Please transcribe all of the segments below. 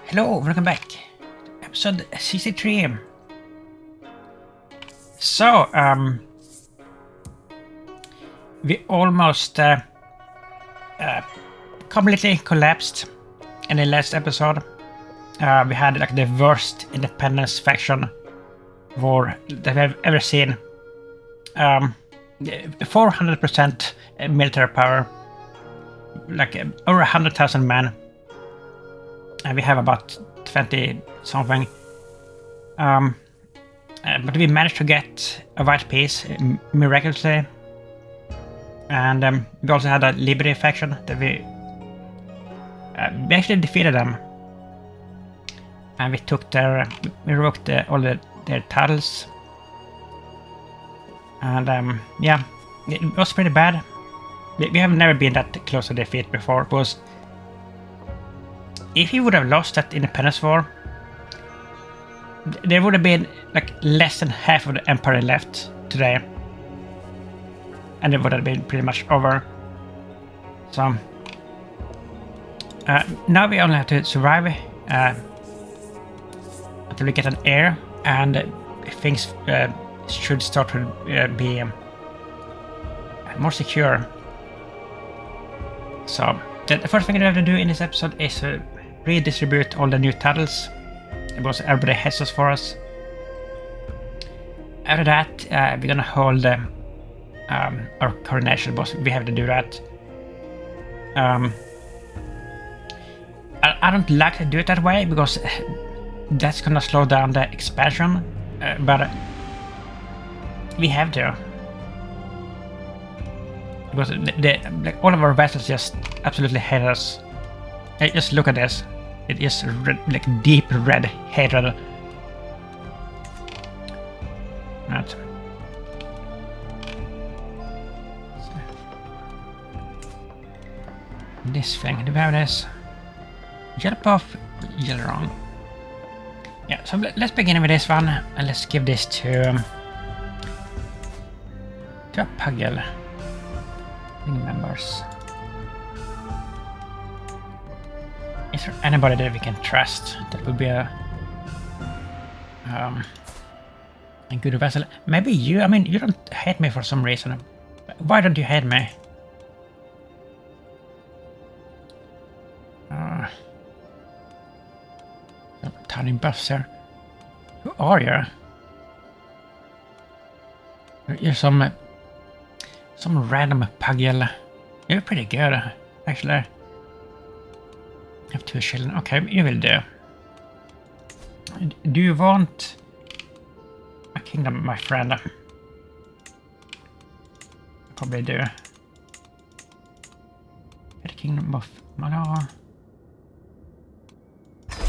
Hello, welcome back. Episode 63. So, we almost completely collapsed in the last episode. We had like the worst independence faction war that we've ever seen. 400% military power, like over 100,000 men. And we have about 20 something. But we managed to get a white peace miraculously. And we also had a liberty faction that we actually defeated them. And we took we revoked all their titles. And yeah, it was pretty bad. We have never been that close to defeat before, because if we would have lost that independence war, there would have been like less than half of the empire left today. And it would have been pretty much over. So now we only have to survive until we get an heir, and things should start to be more secure. So the first thing we have to do in this episode is redistribute all the new titles, because everybody has us for us. After that, we're gonna hold our coronation, because we have to do that. I don't like to do it that way, because that's gonna slow down the expansion, but we have to. Because like all of our vessels just absolutely hate us. Just look at this. It is red, like deep red hatred. Right. So. This thing, do we have this? Jump off, Yelleron. Yeah, so let's begin with this one, and let's give this to a pugyel. Members. Is there anybody that we can trust? That would be a good vessel. Maybe you. I mean, you don't hate me for some reason. Why don't you hate me? Tiny buffs here. Who are you? You're some random pugyel. You're pretty good, actually. I have 2 children. Okay, you will do. Do you want a kingdom, my friend? Probably do. Get a kingdom of Mana.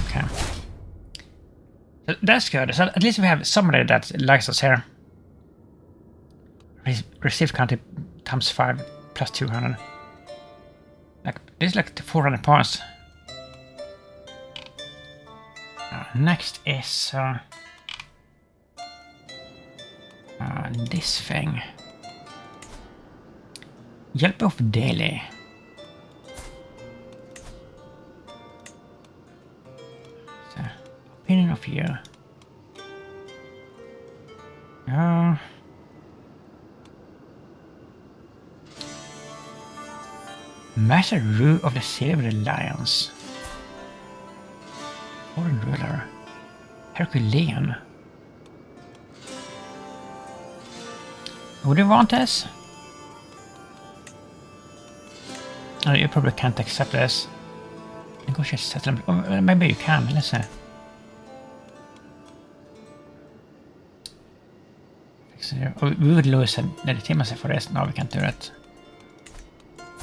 Okay. So that's good. So at least we have somebody that likes us here. Received country times 5 plus 200. Like this is like 400 points. Next is this thing. Hjälp of daily. So, opinion of you. Master Rue of the Silver Lions. Foreign ruler. Herculean. Would you want this? Oh, you probably can't accept this. Negotiate settlement. Oh, maybe you can. Let's see. Oh, we would lose a legitimacy for this. No, we can't do that.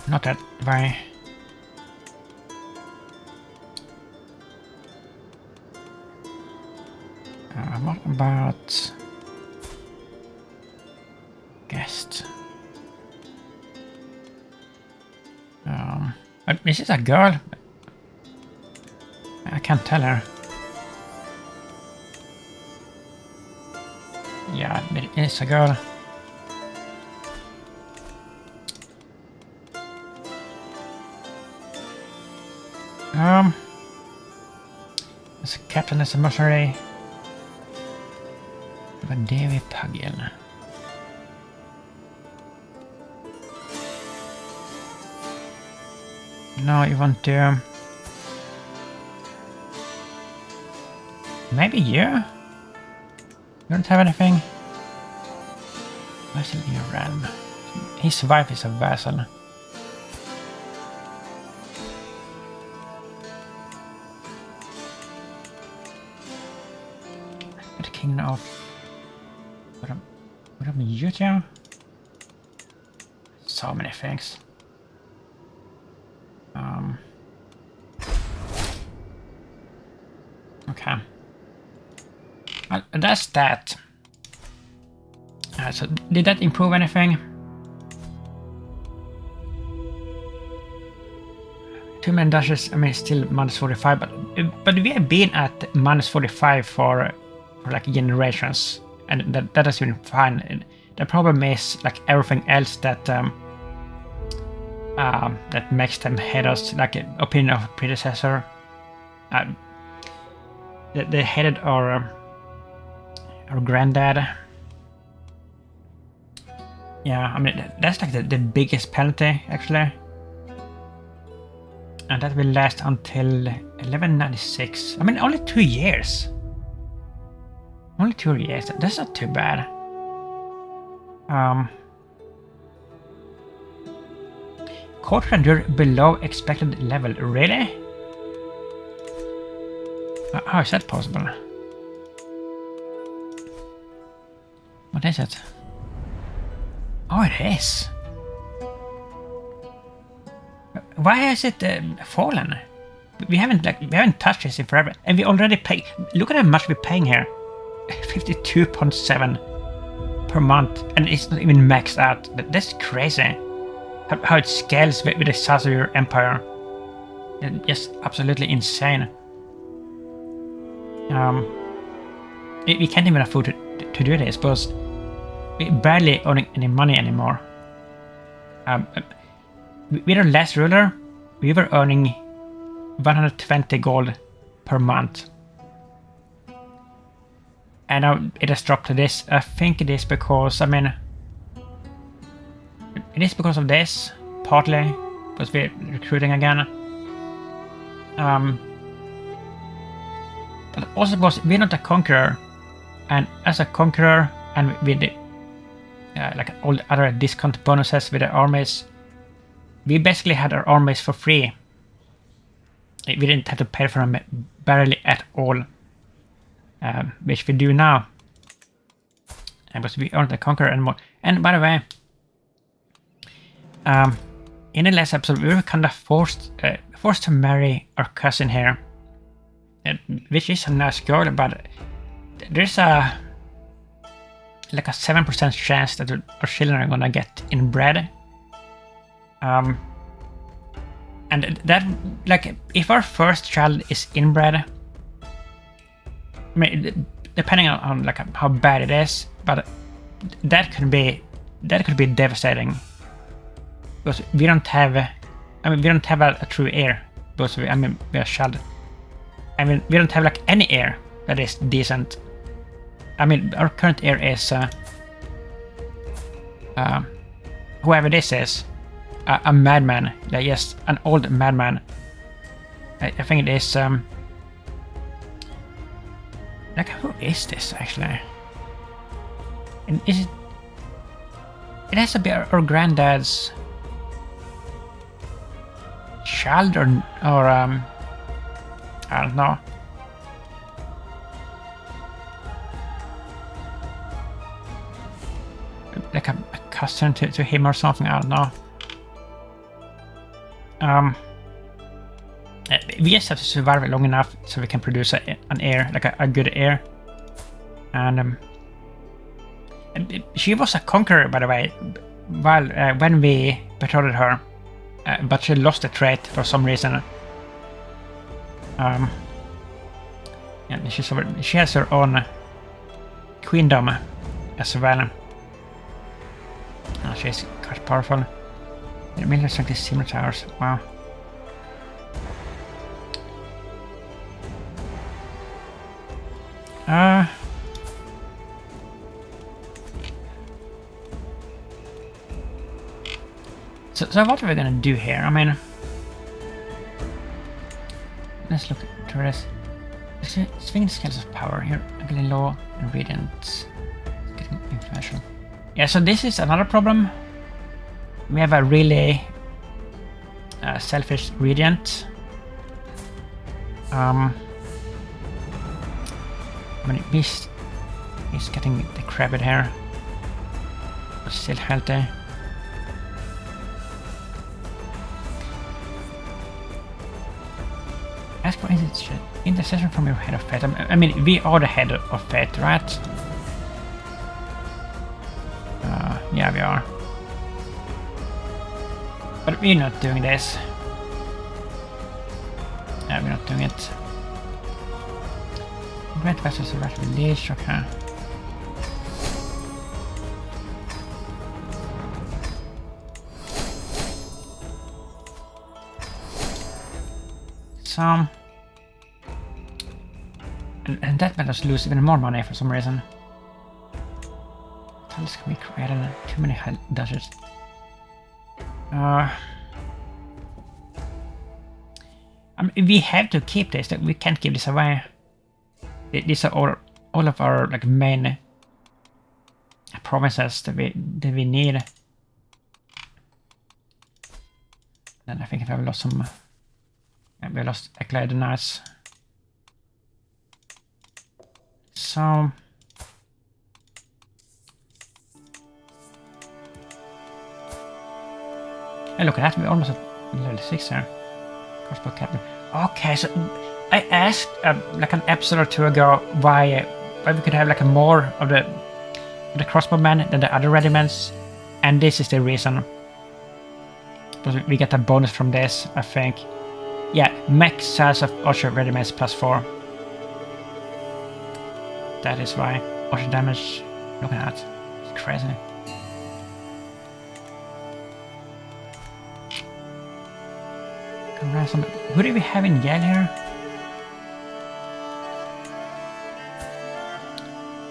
Not that way. What about guest? Is this a girl? I can't tell her. Yeah, it is a girl. captain as a mercenary. But Devi Pugyel. No, you want to... Maybe you? You don't have anything? Vassal in your realm. His wife is a vassal. The king of... What am you? So many things. Okay. Well, that's that. So did that improve anything? 2 million dashes, I mean, still minus 45, but we have been at minus 45 for like generations, and that has been fine. The problem is like everything else that that makes them hate us, like opinion of predecessor. They hated our granddad. Yeah, I mean that's like the biggest penalty actually, and that will last until 1196. I mean only 2 years. Only 2 years. That's not too bad. Court render below expected level. Really? How is that possible? What is it? Oh, it is. Why has it fallen? We haven't touched this in forever, and we already pay. Look at how much we're paying here. 52.7 per month, and it's not even maxed out. That's crazy. How it scales with the size of your empire. It's just absolutely insane. We can't even afford to do this because we're barely earning any money anymore. With our last ruler, we were earning 120 gold per month. And now it has dropped to this. I think it is because, I mean, it is because of this, partly, because we're recruiting again. But also because we're not a conqueror, and as a conqueror, and with the, like all the other discount bonuses with the armies, we basically had our armies for free. We didn't have to pay for them barely at all, which we do now. Because we aren't a conqueror anymore. And by the way, in the last episode, we were kind of forced to marry our cousin here, which is a nice girl, but there's a 7% chance that our children are gonna get inbred. And that, like, if our first child is inbred, I mean, depending on like how bad it is, but that could be devastating. Because we don't have, we don't have a true heir. Because we are a child. I mean, we don't have like any heir that is decent. I mean, our current heir is whoever this is, a madman. Like, yes, an old madman. I think it is like, who is this actually? And is it? It has to be our granddad's child, or I don't know. Like a cousin to him or something, I don't know. We just have to survive long enough so we can produce an heir, like a good heir. And she was a conqueror, by the way, while when we betrothed her, but she lost the trait for some reason. And she has her own queendom as well. Oh, she's quite powerful. The military strength is similar to ours. Wow. So what are we gonna do here? I mean, let's look through this. Swing scales of power here. Getting low ingredients. Getting influential. Yeah, so this is another problem. We have a really selfish gradient. I mean, he's getting the crabbit here, but still healthy. Ask for intercession from your head of fate. I mean, we are the head of fate, right? Yeah, we are. But we're not doing this. Yeah, we're not doing it. Great vessels of Rat Village, okay. Some. And that made us lose even more money for some reason. Tiles can be created, too many dodges. I mean, we have to keep this. We can't give this away. These are all of our like main promises that we need. Then I think if I've lost some, we lost Eclair the Nice. So. Hey, look at that, we're almost at level 6 here. Crossbow captain. Okay, so I asked like an episode or two ago why we could have like a more of the crossbowmen than the other regiments, and this is the reason. Because we get a bonus from this, I think. Yeah, max size of archer regiments +4. That is why. Archer damage, look at that, it's crazy. Ransom. Who do we have in Yale here?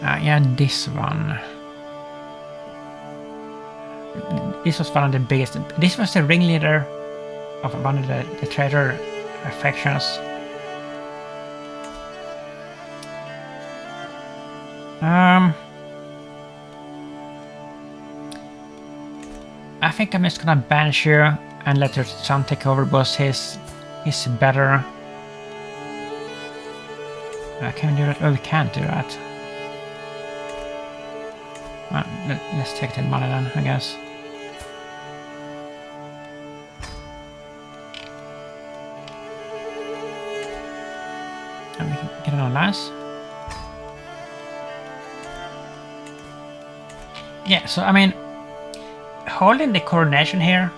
Yeah, this one. This was one of the biggest. This was the ringleader of one of the traitor factions. I think I'm just gonna banish you and let your son take over, because he's better. Can we do that? Oh, we can't do that. Well, let's take the money then, I guess. And we can get it on last. Yeah, so I mean, holding the coronation here,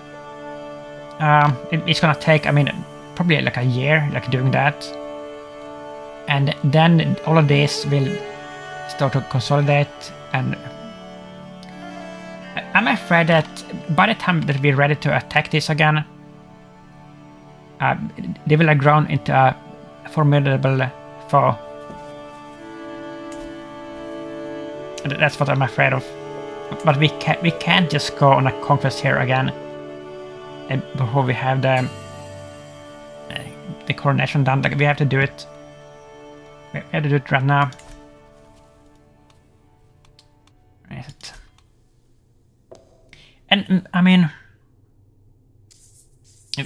it's gonna take, I mean, probably like a year, like doing that. And then all of this will start to consolidate, and I'm afraid that by the time that we're ready to attack this again, they will have grown into a formidable foe. That's what I'm afraid of. But we can't just go on a conquest here again before we have the coronation done. Like, we have to do it. We have to do it right now. Where is it? And I mean,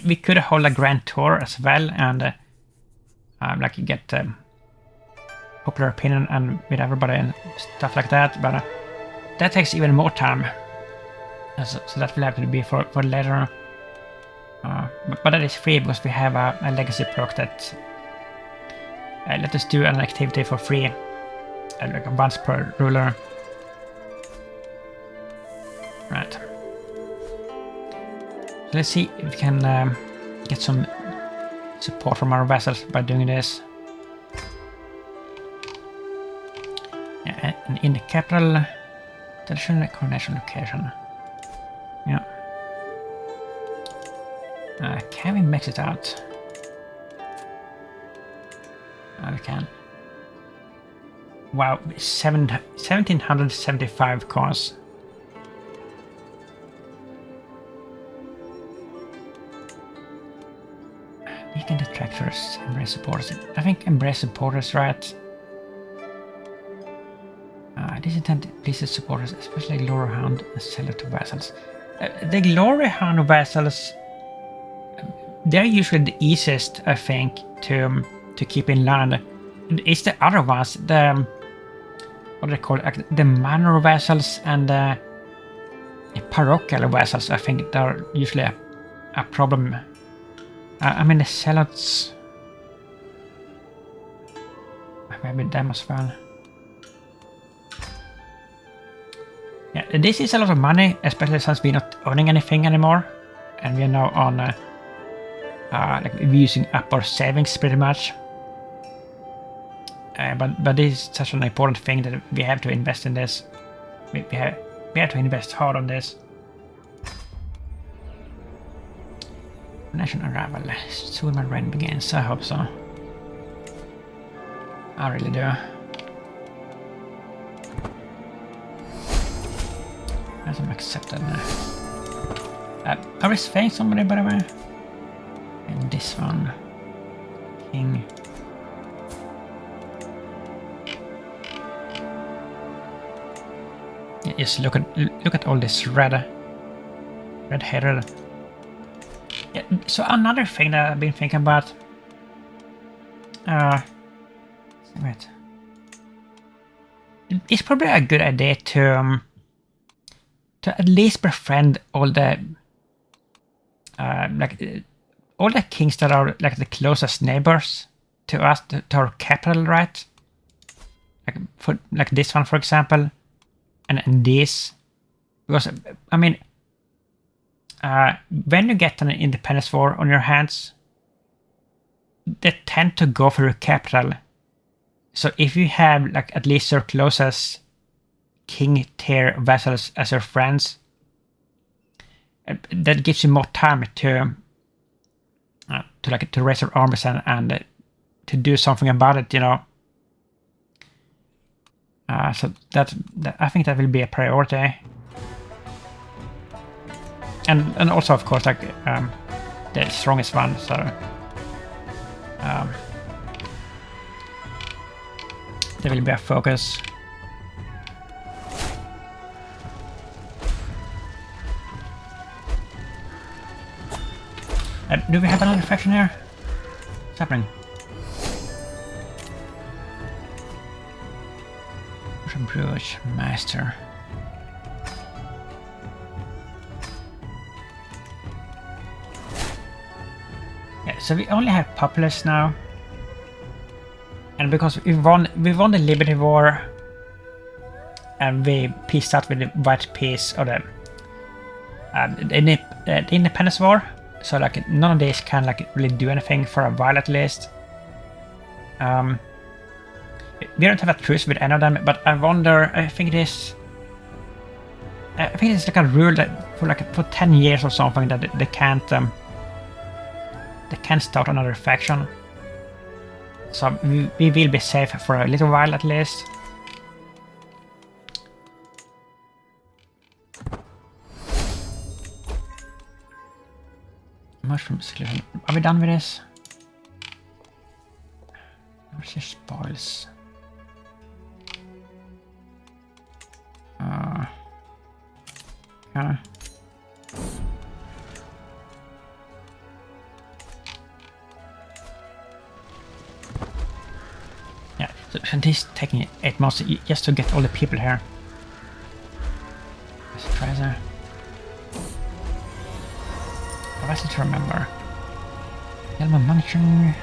we could hold a grand tour as well, and like get popular opinion and with everybody and stuff like that. But that takes even more time. So that will have to be for later. But that is free because we have a legacy perk that let us do an activity for free, like once per ruler. Right. So let's see if we can get some support from our vessels by doing this. Yeah, and in the capital, traditional coronation location. Yeah. Can we max it out? We can. Wow, 1775 coins. Weaken detractors, embrace supporters. I think embrace supporters, right? This intent pleases supporters, especially Glory Hound and Seller to vassals. The Glory Hound vassals, they're usually the easiest, I think, to keep in line. It's the other ones, the what do they call it? The manor vassals and the parochial vassals. I think they're usually a problem. I mean the zealots, maybe them as well. Yeah, this is a lot of money, especially since we're not owning anything anymore, and we are now on like using up our savings pretty much. But this is such an important thing that we have to invest in this. We have to invest hard on this. Nation arrival. Soon my reign begins. I hope so. I really do. As I'm accepted now. Are we staying somebody by the way? And this one. King. Just look at all this red-headed. Yeah, so another thing that I've been thinking about. Wait. It's probably a good idea to at least befriend all the all the kings that are like the closest neighbors to us, to our capital, right? Like this one, for example. And this, because I mean, when you get an independence war on your hands, they tend to go for your capital. So if you have like at least your closest king tier vassals as your friends, that gives you more time to raise your armies and to do something about it, you know. So that I think that will be a priority, and also of course like the strongest one. So there will be a focus. Do we have another faction here? What's happening? Brewage Master. Yeah, so we only have populace now, and because we won the Liberty War, and we peaced out with the White Peace or the Independence War. So like none of these can like really do anything for a while at least. We don't have a truce with any of them, but I wonder. I think it's like a rule that for 10 years or something that they can't start another faction. So we will be safe for a little while at least. Mushroom exclusion. Are we done with this? Where's your spoils? Okay. Yeah, so this is taking 8 months just to get all the people here. Let's try there. I was to remember. Elma Munching.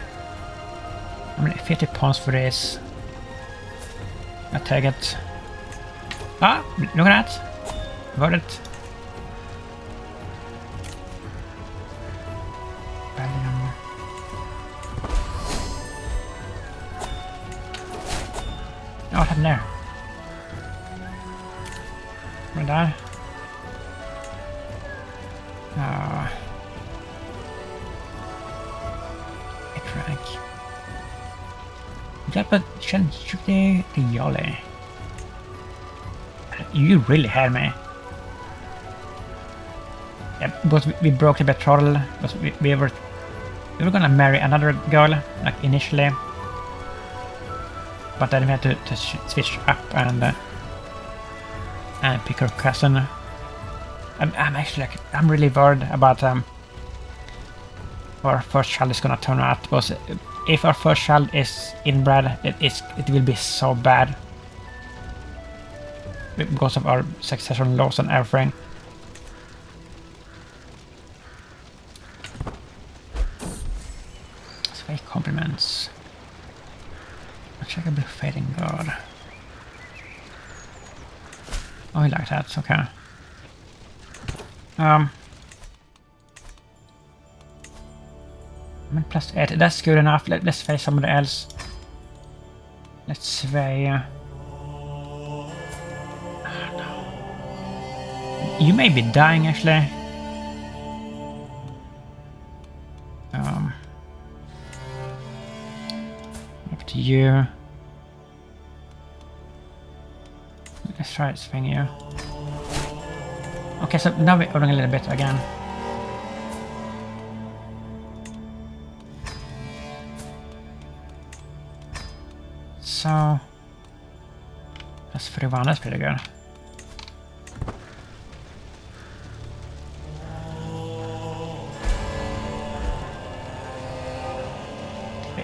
I mean 50 pounds for this. I take it. Ah, look at that. Got it. Oh, what happened there? Where die? Jolly. You really had me. Yeah, but we broke the betrothal. Because we were gonna marry another girl, like initially. But then we had to switch up and pick her cousin. I'm actually like, I'm really worried about how our first child is gonna turn out, because if our first child is inbred, it will be so bad because of our succession laws and everything. Sway compliments. Uncheckable fading god. Oh, I like that. Okay. I mean, +8. That's good enough. Let's sway somebody else. Let's sway. Oh, no. You may be dying, actually. Up to you. Let's try swing you. Okay, so now we're ordering a little bit again. So that's +31, that's pretty good.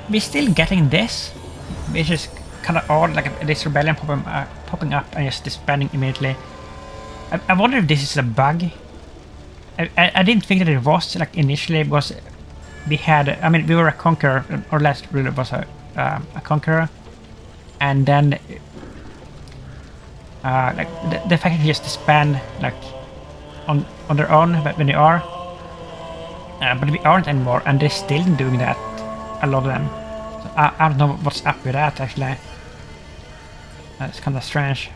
We're still getting this, which is kind of odd, like this rebellion popping up and just disbanding immediately. I wonder if this is a bug. I didn't think that it was, like, initially, because we had, I mean, we were a conqueror, or last ruler was a conqueror, and then like the fact that you just disband like on their own when they are, but we aren't anymore, and they're still doing that, a lot of them. So I don't know what's up with that, actually. It's kind of strange.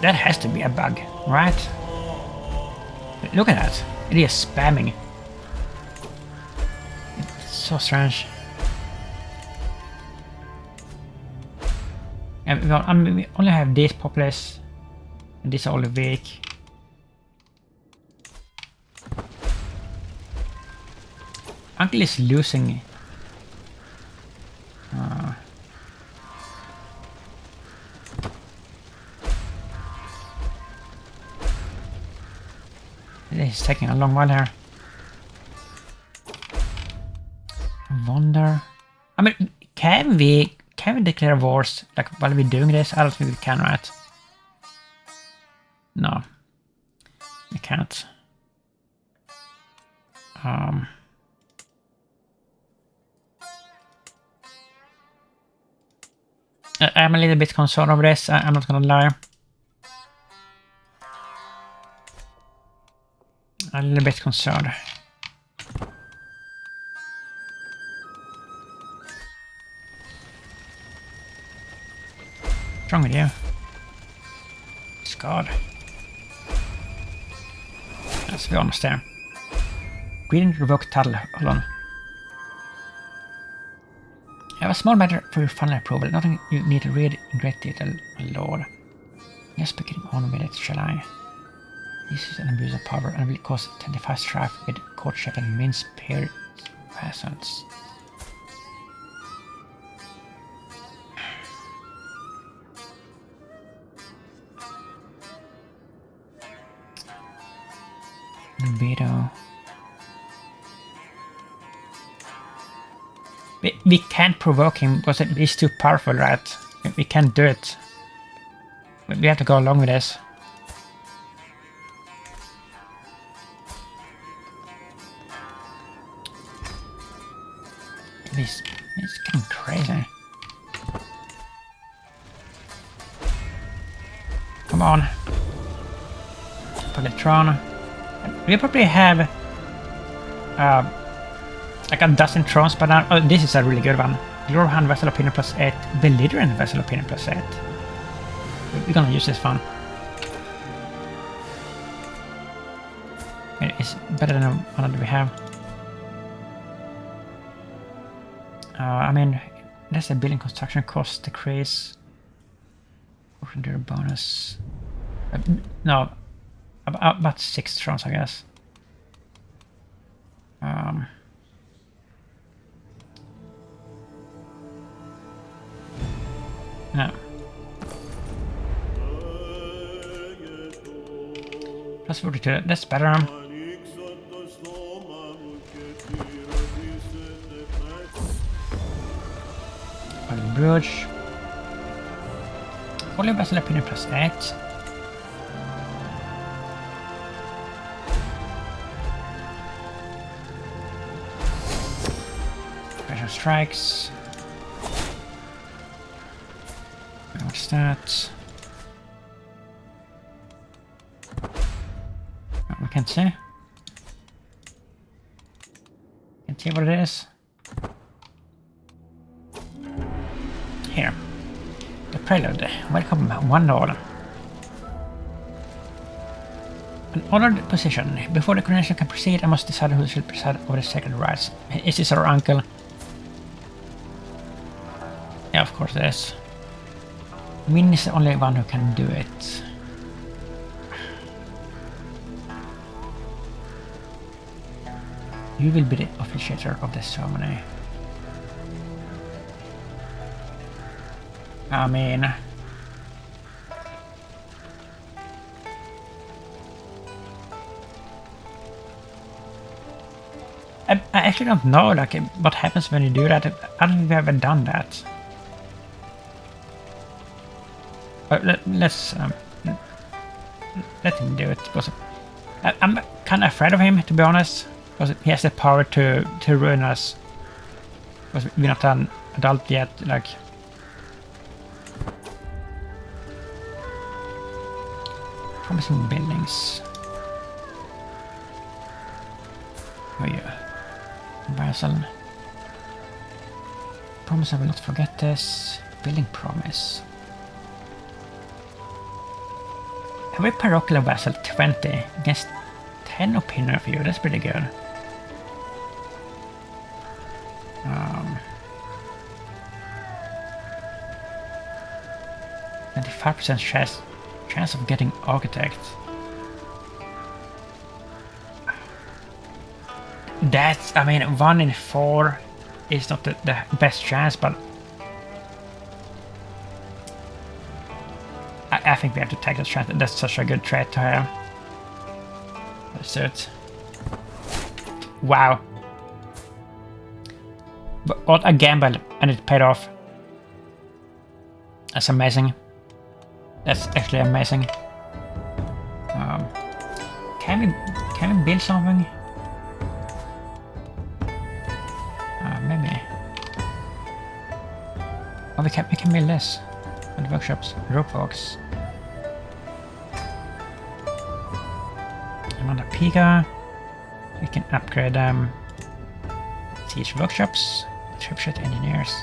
That has to be a bug, right? Look at that. It is spamming. It's so strange. And I mean, we only have this populace, and this all weak. Uncle is losing. It's taking a long while here. I wonder. I mean, can we declare wars like while we're doing this? I don't think we can, right? No, we can't. I'm a little bit concerned over this. I'm not gonna lie. A little bit concerned. What's wrong with you? Scarred. Let's be honest there. We didn't revoke title. Hold on. I have a small matter for your final approval. Nothing you need to read in great detail, my lord. Just beginning on with it, shall I? This is an abuse of power and will cause 25 strife with courtship and mince peer peasants. Veto. We can't provoke him because he's too powerful, right? We can't do it. We have to go along with this. It's getting crazy. Come on. Polytron. We probably have like a dozen thrones by now. Oh, this is a really good one. Glorhan Vessel Opinion +8. Belligerent Vessel Opinion +8. We're gonna use this one. It's better than the one that we have. I mean, that's the building construction cost decrease. Their bonus. No, about 6 turns, I guess. No. Plus 42, that's better. Bridge. Only vessel opinion plus 8. Pressure strikes. What's that? Oh, we can't see. Can't see what it is. Here. The prelude. Welcome, one lord. An honored position. Before the coronation can proceed, I must decide who should preside over the sacred rites. Is this our uncle? Yeah, of course it is. Min is the only one who can do it. You will be the officiator of the ceremony. I mean... I actually don't know like what happens when you do that. I don't think we've ever done that. Let's let him do it, because I'm kind of afraid of him, to be honest, because he has the power to ruin us. Because we're not an adult yet, like. Promising buildings. Oh yeah. Vassal. Promise I will not forget this. Building promise. Every parochial vassal 20 against 10 opinion of you. That's pretty good. 95% chance of getting architect. That's, I mean, 1 in 4 is not the best chance, but I think we have to take that chance. That's such a good trait to have. That's it. Wow. But what a gamble, and it paid off. That's amazing. That's actually amazing. Can we build something? Maybe. Oh, we can build this. And workshops, rope walks. Another Pika. We can upgrade siege workshops, tripshot engineers.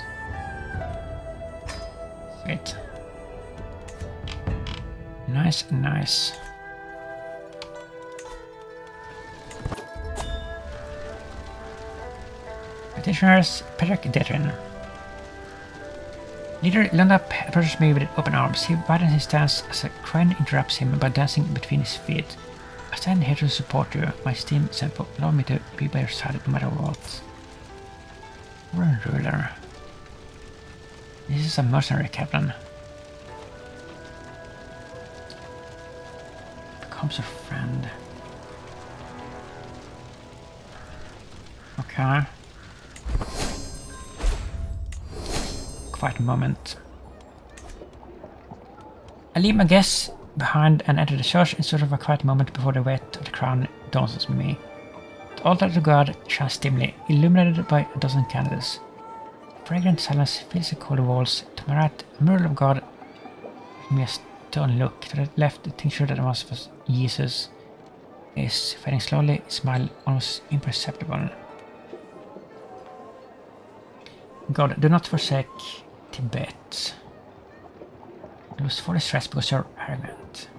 Sweet. Nice, nice. Petitioners, Perak Detrin. Leader Lunda approaches me with open arms. He widens his stance as a crane interrupts him by dancing between his feet. I stand here to support you, my esteemed Senpo. Allow me to be by your side no matter what. We're a ruler. This is a mercenary captain. Becomes a friend. Okay. Quiet moment. I leave my guests behind and enter the church in sort of a quiet moment before the weight of the crown dawns on me. The altar of God shines dimly, illuminated by a dozen candles. Fragrant silence fills the cold walls. To my right, a mural of God gives me a stern look. To the left, the tincture that was Jesus is fading slowly, his smile almost imperceptible. God, do not forsake Tibet. Lose for the stress because you're arrogant.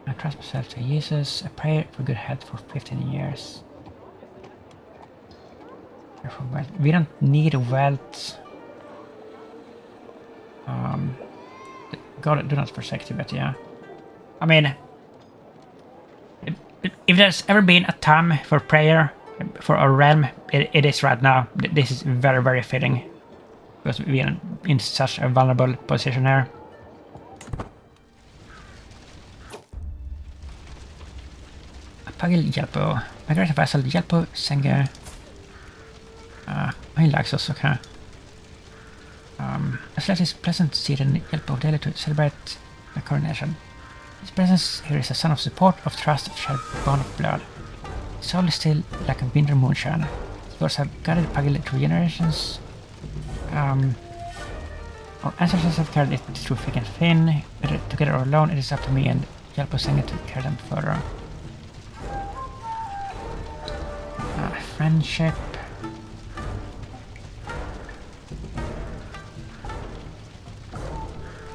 I trust myself to Jesus. I pray for good health for 15 years. For wealth. We don't need wealth. God, do not forsake Tibet, yeah. I mean, if there's ever been a time for prayer for our realm, it is right now. This is very, very fitting. Because we are in such a vulnerable position here. Pugyel Jelpo. My great vassal Jelpo Senge. He likes us, okay. As let his pleasant seat in Jelpo daily to celebrate the coronation. His presence here is a sign of support, of trust, of shared bond of blood. His soul is still like a winter moonshine. His words have guided Pugyel through generations. Our ancestors have carried it through thick and thin. Whether together or alone, it is up to me and Jelpo Senge to carry them further. Friendship.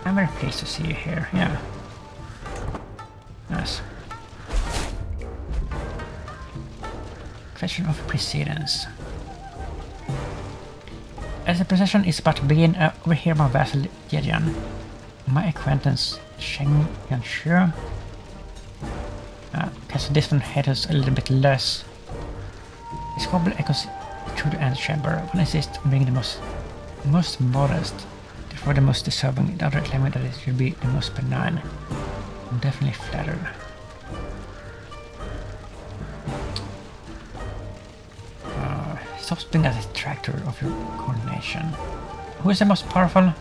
I'm very pleased to see you here, yeah. Nice. Question of precedence. As the procession is about to begin, overhear my vassal Yejian. My acquaintance Sheng Yanshu. Okay, so this one hit us a little bit less. His gobble echoes through the antechamber. One insists on being the most modest, therefore the most deserving, the other claiming that it should be the most benign. I'm definitely flattered. Stop being a detractor of your coronation. Who is the most powerful?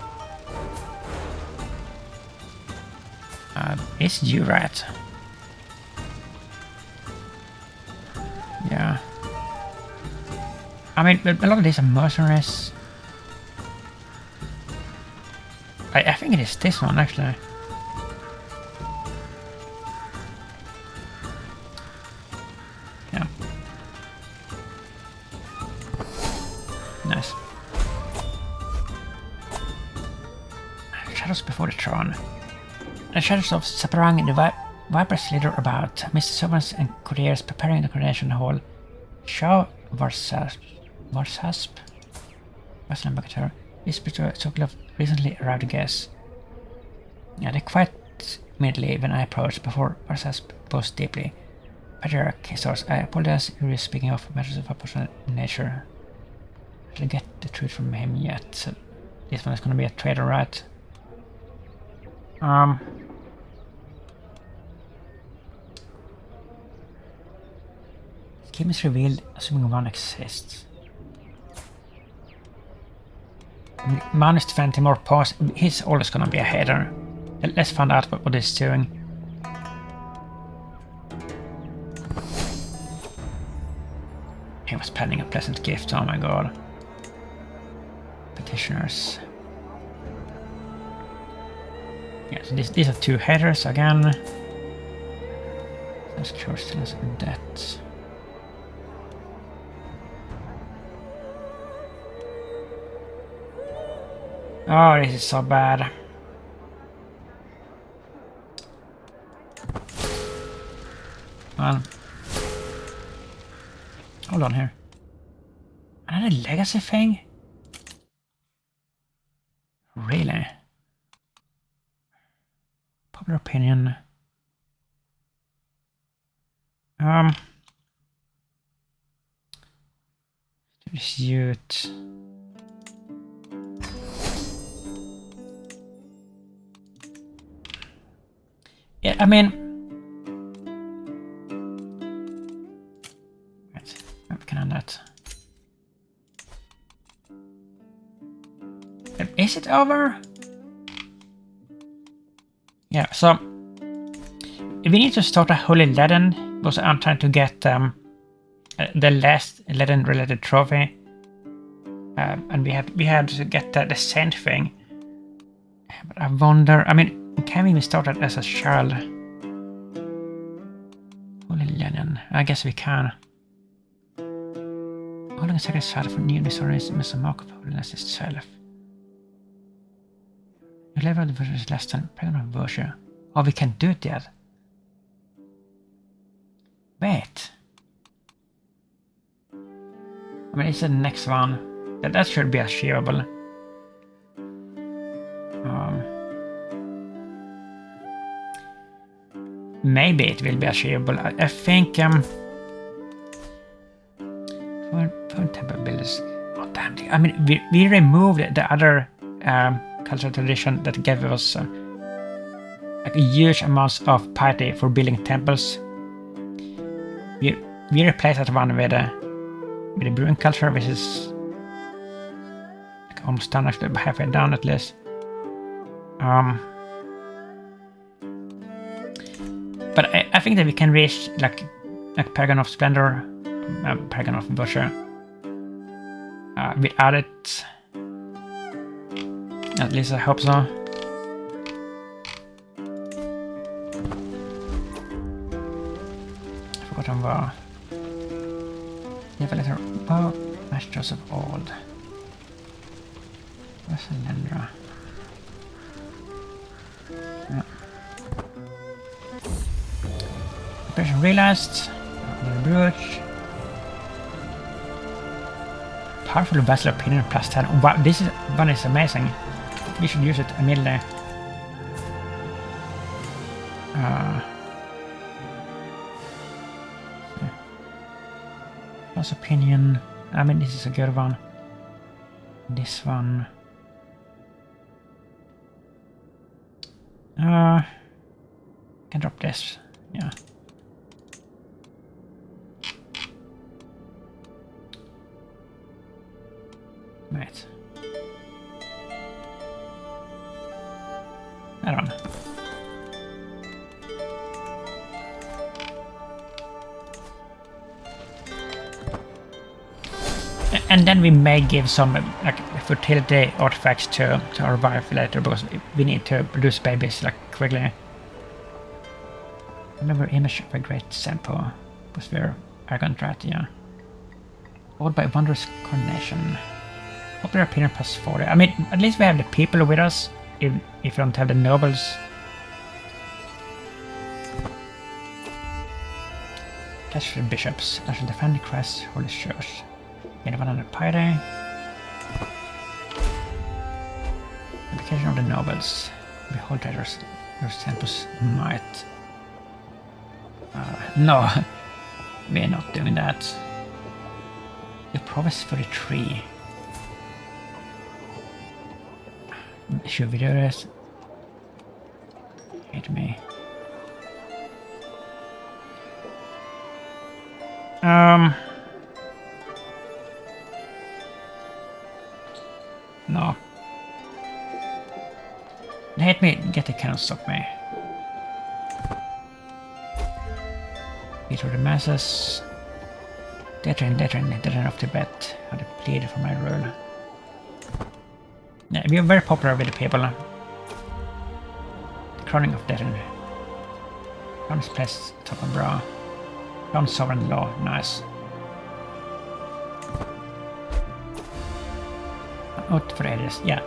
It's you, right? Yeah. I mean, a lot of these are mercenaries. I think it is this one, actually. Yeah. Nice. Shadows before the throne. The shadows of Saparang, the vipers slither about, misty servants and couriers preparing the coronation hall. Shah Varsasp. Vassal Ambassador. Whispered to a circle of recently arrived guests. Yeah, they quite immediately when I approached before Varsasp paused deeply. Patriarch, source, I apologize if you're speaking of matters of a personal nature. I didn't get the truth from him yet, so this one is gonna be a traitor, right? Scheme is revealed, assuming one exists. Manus defend him or pause, he's always gonna be a hater. Let's find out what he's doing. He was planning a pleasant gift, oh my god. Petitioners. Yeah, so these are two haters again. That's Christians in debt. Oh, this is so bad. Well, hold on here. Another legacy thing? Really? Popular opinion. Dispute. Yeah, I mean, wait, we can end that. Is it over? Yeah, so we need to start a Holy Leaden because I'm trying to get the last Leaden related trophy, and we had to get the Saint thing. But I wonder, I mean, can we even start that as a child? Holy Leaden, I guess we can. Holding a sacred side for new disorders is a mark of holiness itself. Your level of virtue is less than pregnant virtue. Oh, we can do it yet. I mean, it's the next one. That should be achievable. Maybe it will be achievable. I think for temple builders. Oh damn! I mean, we removed the other cultural tradition that gave us like a huge amounts of piety for building temples. We replaced that one with the brewing culture, which is like almost done, actually halfway down at least. But I think that we can reach like Paragon of Splendor, Paragon of Virtue without it. At least I hope so. I forgot on var. Letter Bow, Masters of Old. Where's Lendra? Yeah. Operation realized. Brooch. Powerful Vessel Opinion plus 10. Wow, this one is amazing. We should use it immediately. Plus Opinion. I mean, this is a good one. This one. Can drop this. Yeah. Right. That one. And then we may give some like fertility artifacts to our wife later, because we need to produce babies like quickly. Remember image of a great sample, because we're arrogant, right? Yeah. Followed by wondrous coronation. Popular opinion plus 40. I mean, at least we have the people with us, if we don't have the nobles. Clash for the bishops. I shall defend the Christ Holy Church. Gain 100 piety. Application of the nobles. Behold traitors, your temples might. No, we're not doing that. The province 43. Should we do this? Hate me. No. Hate me, get the cannot stop me. Beat the masses. Dead of Tibet. How to plead for my rule. Yeah, we are very popular with the people. The crowning of Death. Crown is placed top of brow. Crown sovereign law, nice. Oath for ages, yeah.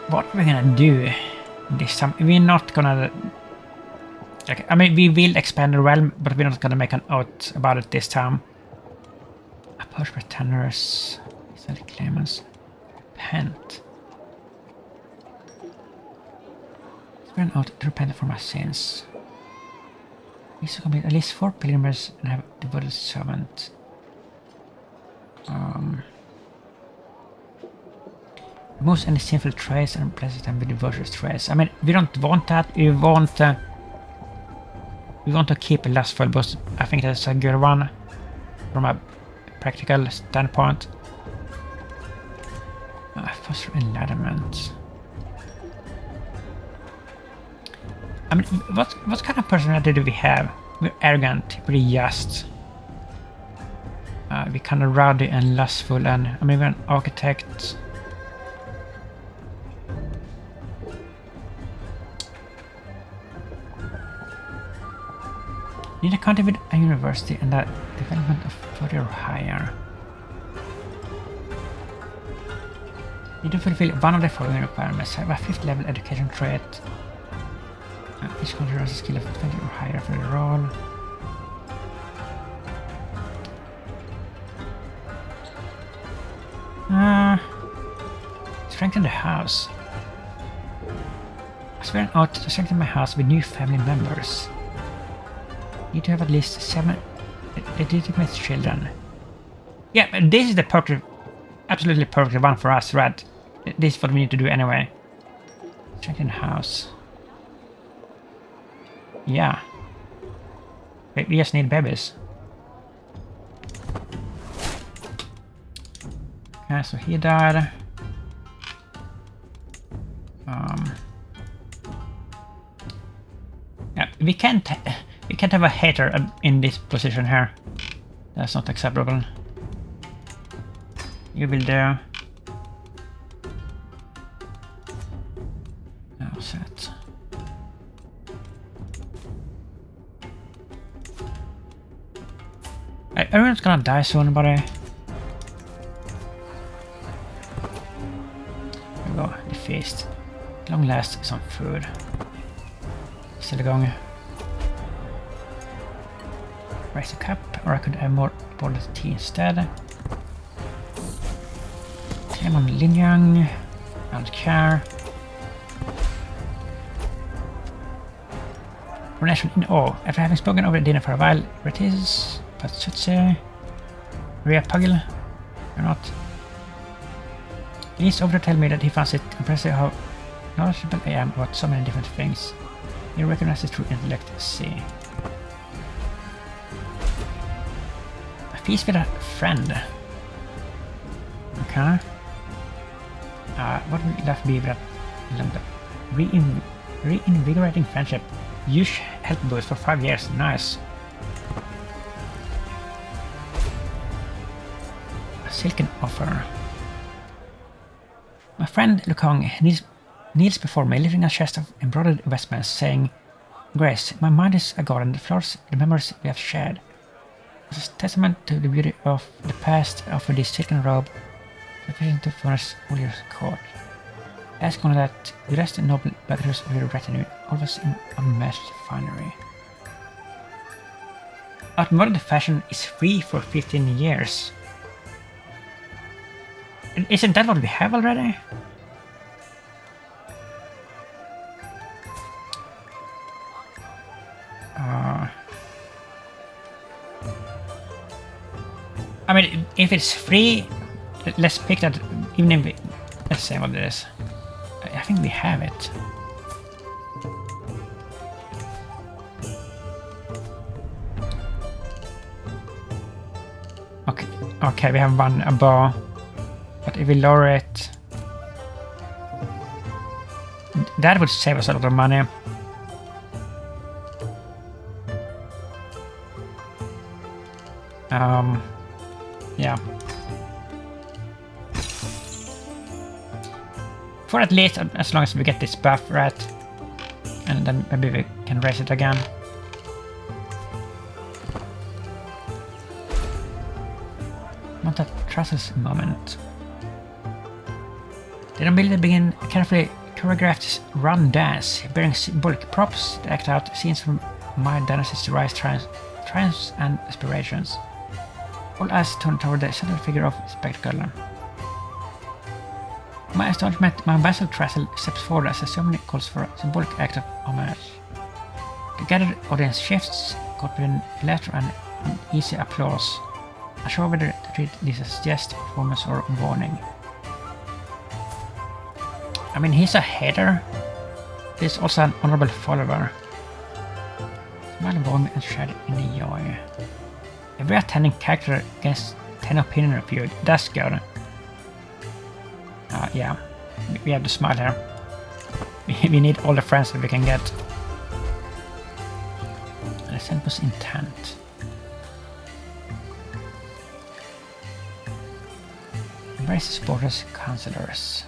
What we're gonna do this time? We're not gonna. Like, I mean, we will expand the realm, but we're not gonna make an oath about it this time. Approach pretenders, claimants, repent. Swear an oath to repent for my sins. We should complete at least 4 pilgrimages and have a devoted servant. Most any sinful traits and replaces them with the virtuous traits. I mean, we don't want that. We want to keep it lustful, but I think that's a good one from a practical standpoint. Foster enlightenment. I mean, what kind of personality do we have? We're arrogant, we're just. We're kind of rowdy and lustful, and I mean, we're an architect. Need a country with a university and the development of 40 or higher. Need to fulfill one of the following requirements. Have a 5th level education trait. Each country has a skill of 20 or higher for the role. Strengthen the house. I swear out to strengthen my house with new family members. Need to have at least 7 legitimate children. Yeah, but this is the perfect, absolutely perfect one for us, right? This is what we need to do anyway. Strengthen the house. Yeah. We just need babies. Okay, so he died. Yeah, we can't have a hater in this position here. That's not acceptable. You will do. Now set. Everyone's gonna die soon, buddy. We go, the feast. Long last some food. Still going. Raise the cup, or I could have more boiled tea instead. Claim on Lin Yang. I don't care. Relation in awe. After having spoken over dinner for a while, Retis, Patsutse, Ria Pugyel, or not. He leans over to tell me that he finds it impressive how knowledgeable I am about so many different things. He recognizes true intellect. See. A feast with a friend. Okay. What would life be without reinvigorating friendship? Huge health boost for 5 years. Nice. A silken offer. My friend Lukong kneels before me, lifting a chest of embroidered vestments, saying, Grace, my mind is a garden that flowers the memories we have shared. As a testament to the beauty of the past, I offer this silken robe, sufficient to furnish all your court. Ask only that you rest the noble battles of your retinue, always in unmatched finery. Outmoded fashion is free for 15 years. Isn't that what we have already? I mean, if it's free, let's pick that. Even if let's say what it is. I think we have it. Okay, we have a bow. But if we lower it, that would save us a lot of money. Yeah. For at least as long as we get this buff, right? And then maybe we can raise it again. Not that Truss's moment. The nobility begin a carefully choreographed run dance, bearing symbolic props to act out scenes from my dynasty's rise, triumphs and aspirations. All eyes turn toward the central figure of spectacle. My astonishment, my vassal Trussel steps forward as the ceremony calls for a symbolic act of homage. The gathered audience shifts, caught between laughter and easy applause, unsure whether to treat this as jest, performance, or warning. I mean, he's a hater. He's also an honorable follower. Smile warm and shared in the joy. Every attending character gets 10 opinion reviewed. That's good. Yeah, we have to smile here. We need all the friends that we can get. Alessandro's intent. Embrace the supporters, counselors.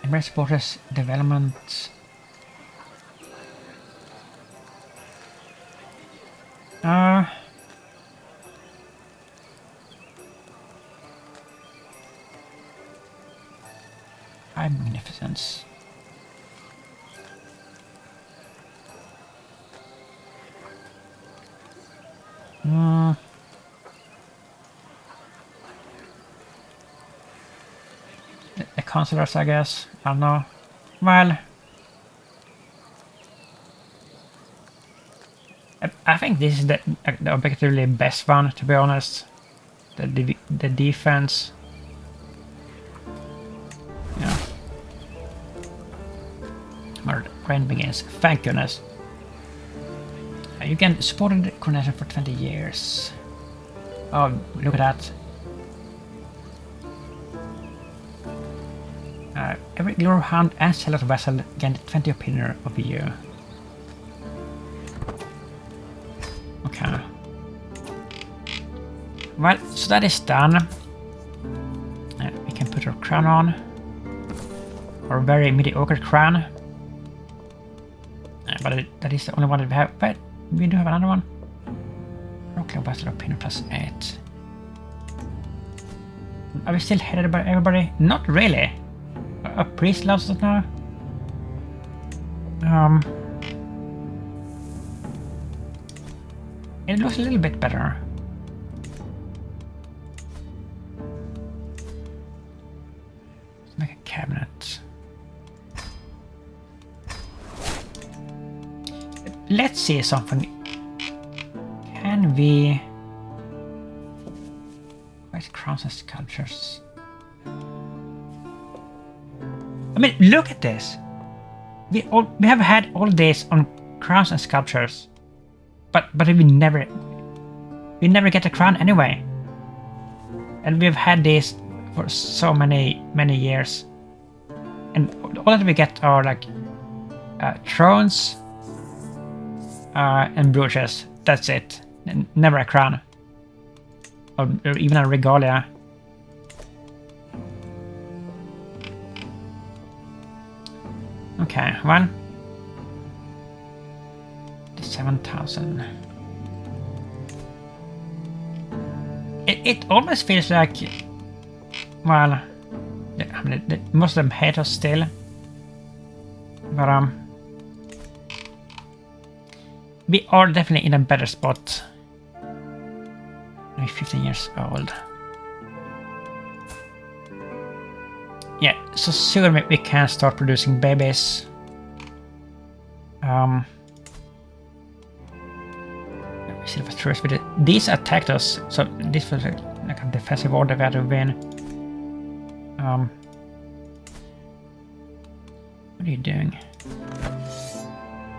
Embrace supporters, development. High magnificence. counselors, I guess. I don't know. Well, I think this is the objectively best one, to be honest. The defense. Yeah. Our reign begins. Thank goodness. You can support the coronation for 20 years. Oh, look at that. Every glory hound and zealot vessel gained 20 opinion of you. Okay. Well, so that is done. We can put our crown on. Our very mediocre crown. But that is the only one that we have. But we do have another one. Rockland Vessel opinion +8. Are we still headed by everybody? Not really. A priest loves it now. It looks a little bit better. Let's make a cabinet. Let's see something. Can we... Where's crowns and sculptures? I mean, look at this. We have had all this on crowns and sculptures, but we never get a crown anyway. And we've had this for so many years, and all that we get are like thrones and brooches. That's it. Never a crown, or even a regalia. Okay, well, 7,000. It almost feels like, well, I mean, most of them hate us still, but we are definitely in a better spot. We're 15 years old. Yeah, so soon we can start producing babies. Silver truce with it. These attacked us, so this was like a defensive order we had to win. What are you doing?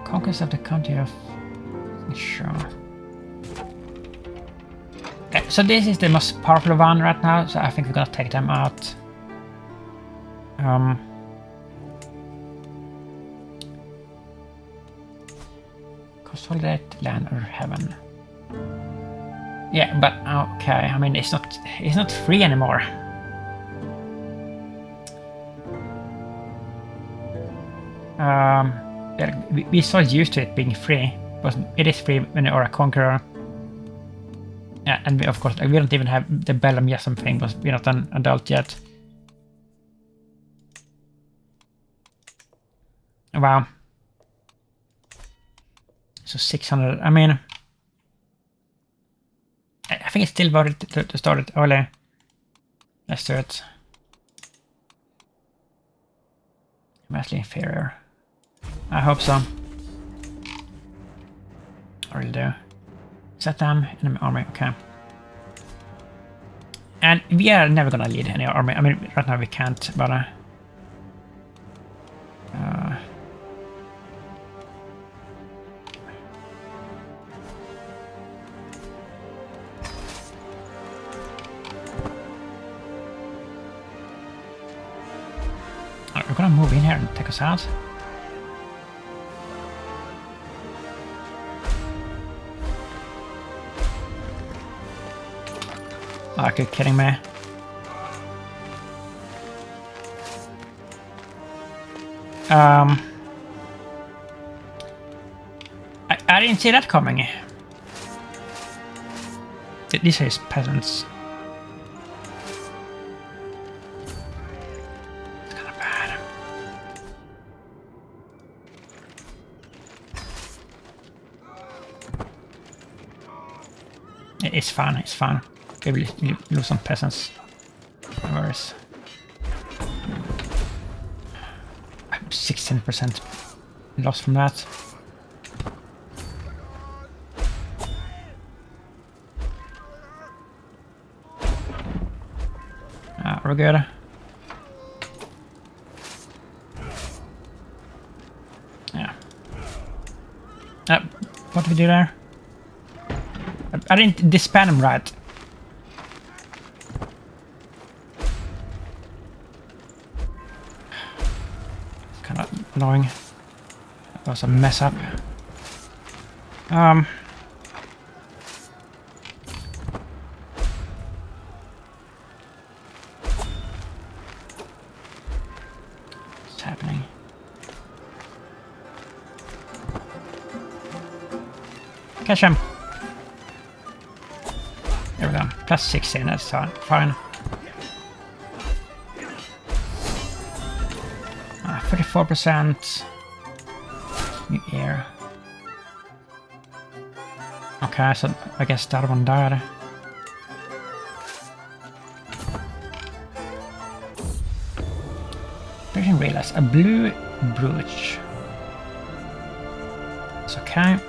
Conquest of the country of... Sure. So this is the most powerful one right now, so I think we're gonna take them out. Consolidate land or heaven. Yeah, but okay. I mean, it's not free anymore. Yeah, we're so used to it being free, but it is free when you are a conqueror. Yeah, and we, of course, we don't even have the Bellum Yesum thing, but we're not an adult yet. Wow. So 600, I mean, I think it's still worth it to start it early. Let's do it. Vastly inferior. I hope so. I really do. Set them in the army, okay. And we are never gonna lead any army. I mean, right now we can't, but we're gonna move in here and take us out. Are you kidding me? I didn't see that coming. These are his peasants. It's kind of bad. It's fun, it's fun. We will lose some peasants. No worries. 16% loss from that. We're good. Yeah. What did we do there? I didn't disband him right. Kind of annoying. That was a mess up. What's happening? Catch him. There we go. Plus 16, that's fine. 34%. New air. Okay, so I guess that one died. I didn't realize a blue brooch. It's okay.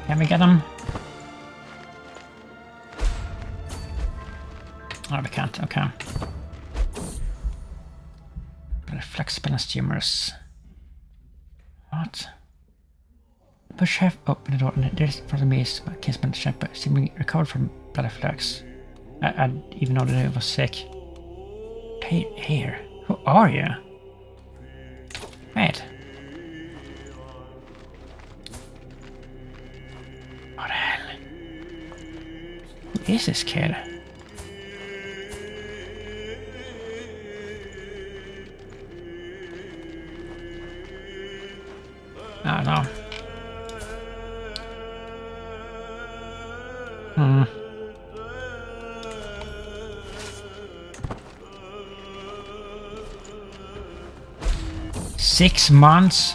Can we get him? Oh, we can't. Okay. But flexible and steamers. What? Push have open the door and there's for the maze kinsman shepherd seemingly recovered from bloody flags. I even know that he was sick. Hey, here. Who are you? Wait. What the hell? Who is this kid? I don't know. 6 months?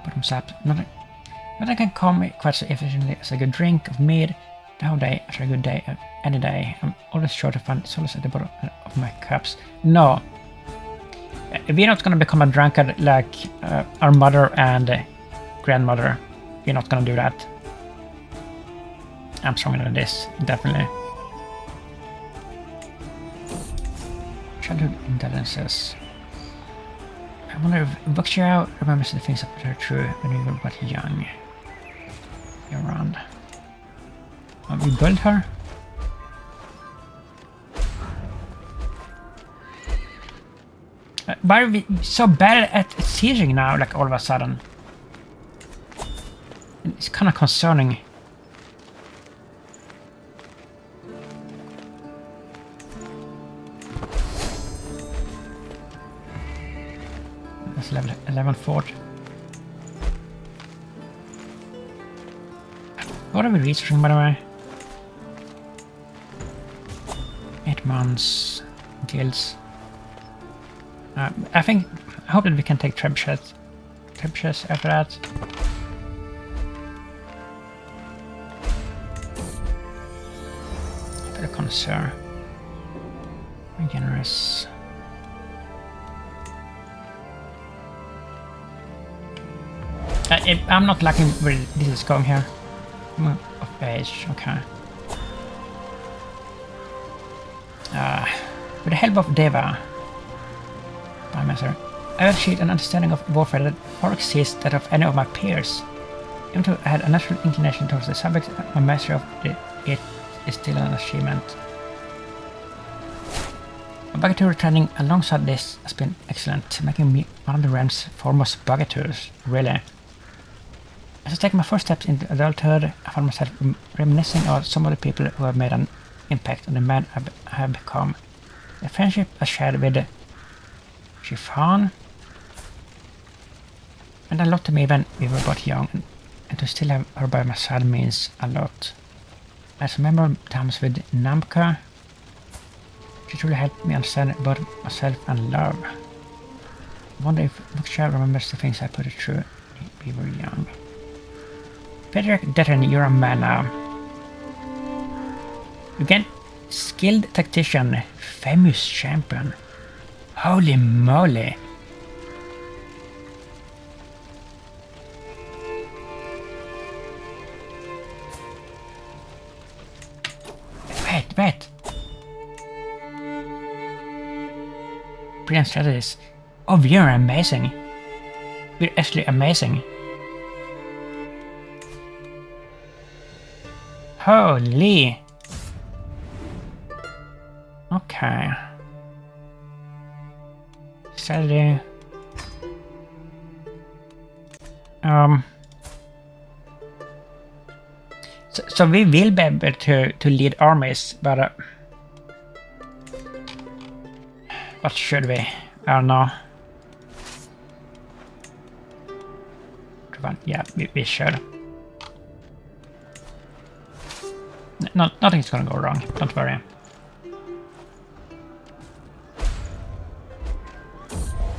Bottoms up. Nothing can calm me quite so efficiently as a good drink of mead. Now day after a good day, any day. I'm always sure to find solace at the bottom of my cups. No. We're not gonna become a drunkard like our mother and grandmother. We're not gonna do that. I'm stronger than this, definitely. Childhood intelligences. I wonder if Buckshire remembers the things that were true when we were but young. You're around. We built her? Why are we so bad at sieging now, like all of a sudden? It's kind of concerning. That's level 11 fort. What are we researching, by the way? 8 months. Guilds. I hope that we can take trebuchets after that. Very concern. Very generous. I'm not liking where this is going here. Of age, okay. With the help of Deva, Prime Minister, I have achieved an understanding of warfare that far exceeds that of any of my peers. Even though I had a natural inclination towards the subject, my mastery of it is still an achievement. My Bugatour training alongside this has been excellent, making me one of the realm's foremost Bugatours, really. As I take my first steps into adulthood, I find myself reminiscing of some of the people who have made an impact on the man I have become. The friendship I shared with Shifan meant a lot to me when we were both young, and to still have her by my side means a lot. As memorable times with Namka, she truly helped me understand both myself and love. I wonder if Buckshire remembers the things I put her through when we were young. Frederick Detton, you're a man now. Again, skilled tactician, famous champion. Holy moly! Wait! Brilliant strategies. Oh, we are amazing. We're actually amazing. Holy! Okay. Strategy. So we will be able to lead armies, but what should we? I don't know. Yeah, we should. Nothing's gonna go wrong. Don't worry.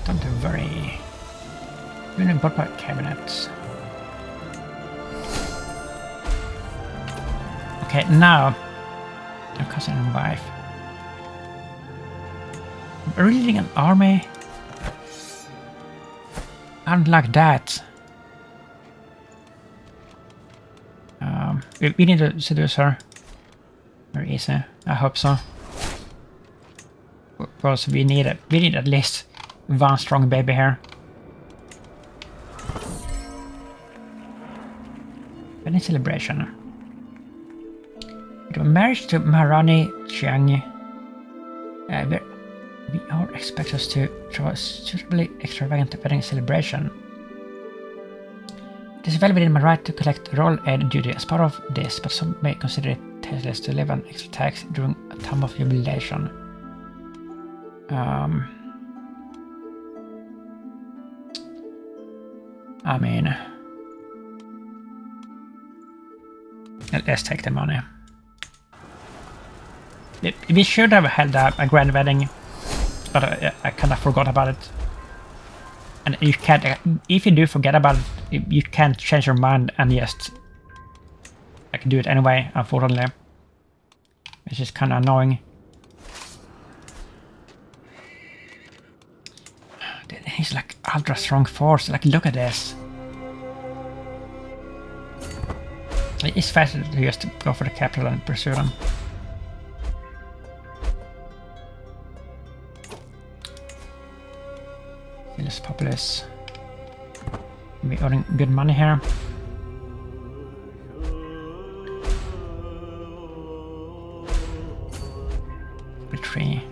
Don't worry. You're in a cabinet. Okay, now your cousin and wife. Leading an army? I don't like that. We need to seduce her. Very easy. I hope so. Because we need at least one strong baby here. Wedding celebration. With marriage to Maharani Chiang, we are expected to throw a suitably extravagant wedding celebration. It is well within my right to collect royal aid duty as part of this, but some may consider it tasteless to live an extra tax during a time of jubilation. I mean, let's take the money. We should have held a grand wedding, but I kind of forgot about it. And you can't, if you do forget about it, you can't change your mind and just like do it anyway, unfortunately. Which is kind of annoying. He's like ultra strong force, like look at this. It's faster to just go for the capital and pursue them. Less populace. We're earning good money here. Tree.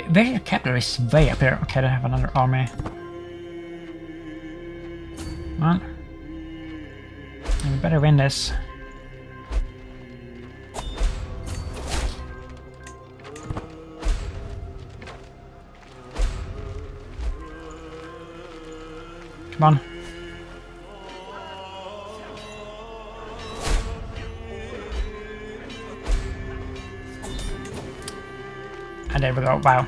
Their capital is way up here. Okay, they have another army. Well, we better win this. Come on. And there we go. Wow.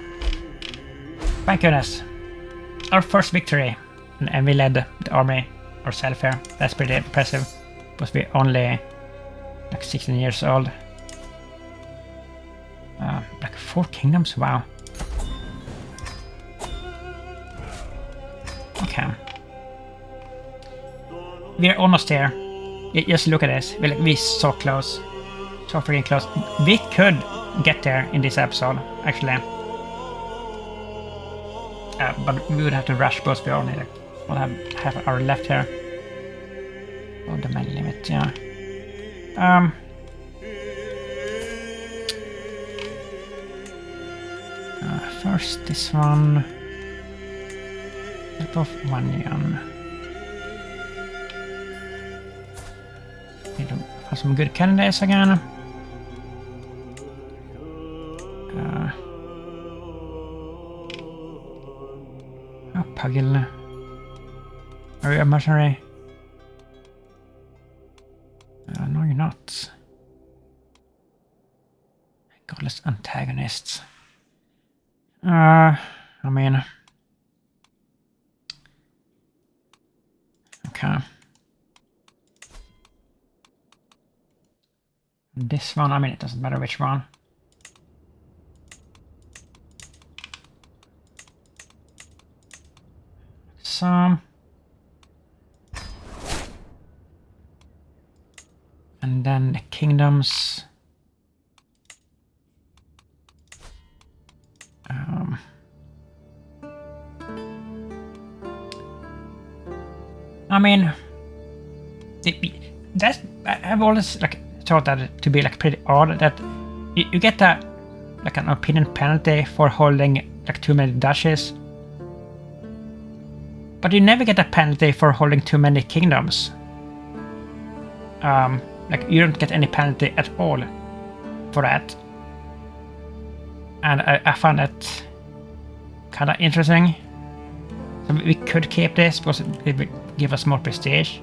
Thank goodness. Our first victory. And we led the army ourselves here. That's pretty impressive. Because we're only like 16 years old. Like 4 kingdoms? Wow. Okay. We're almost there. Just look at this. We're so close. So freaking close. We could get there in this episode, actually. But we would have to rush because we only will have half an hour left here. Oh, the main limit, yeah. First this one. Help of 1 yuan. Need to find some good candidates again. Pugyel. Are you a mercenary? No, you're not. Godless antagonists. I mean... Okay. This one, I mean, it doesn't matter which one. Some. And then the kingdoms. I mean, that's, I've always like thought that to be like pretty odd that you get a like an opinion penalty for holding like too many duchies, but you never get a penalty for holding too many kingdoms. Like you don't get any penalty at all for that, and I found that kind of interesting. So we could keep this because it would give us more prestige.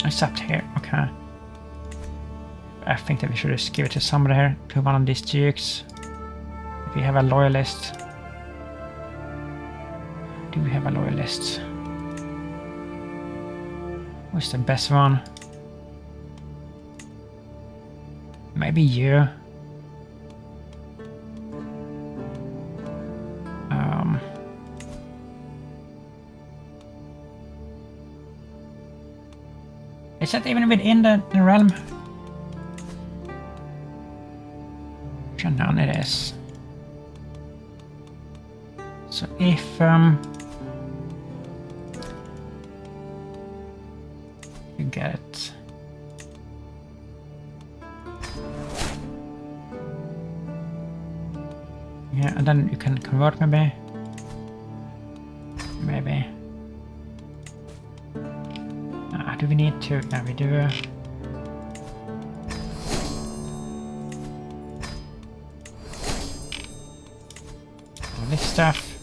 It's up here, okay. I think that we should just give it to somebody here, to one of these dukes. If we have a loyalist. Do we have a loyalist? What's the best one? Maybe you. Is that even within the realm? Sure, none it is. So if you get it. Yeah, and then you can convert maybe. Maybe. Do we need to? Yeah, we do. All this stuff.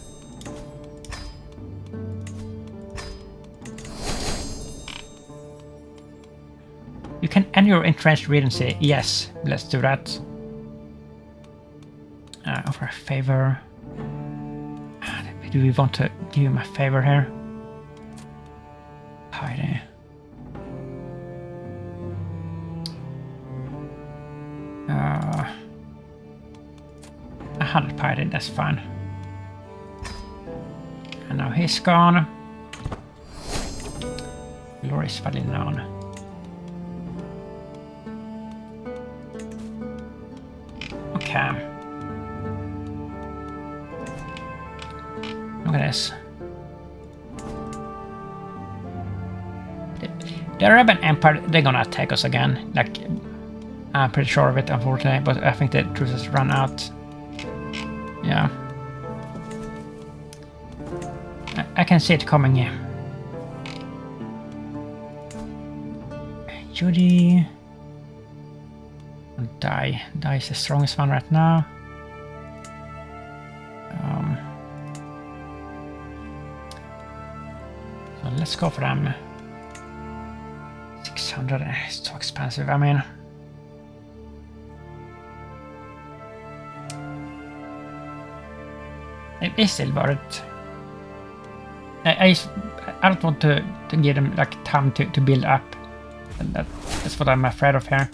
You can end your entrenched regency. Yes, let's do that. Offer a favor. Do we want to give him a favor here? Hiding. A 100 piety, that's fine. And now he's gone. Glory is finally known. Okay. Look at this. The Arabian Empire, they're gonna attack us again. Like, I'm pretty sure of it, unfortunately, but I think the truce has run out. Yeah. I can see it coming here. Judy. Die. Die is the strongest one right now. So let's go for them. 600 is too expensive, I mean. It is still worth it. I don't want to give them like time to build up. And that's what I'm afraid of here.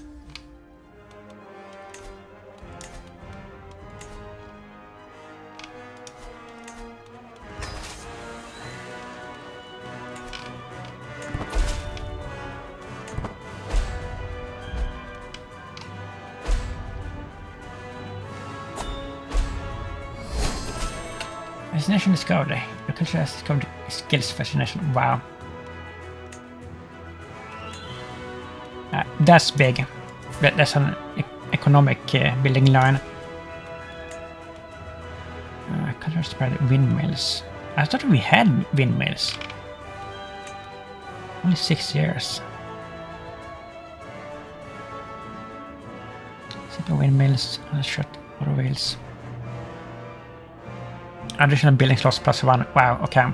Fascination discovery. The culture has discovered skills fascination. Wow. That's big. That's an economic building line. Culture spread windmills. I thought we had windmills. Only 6 years. Simple windmills, unshot auto wheels. Additional building slots +1. Wow, okay.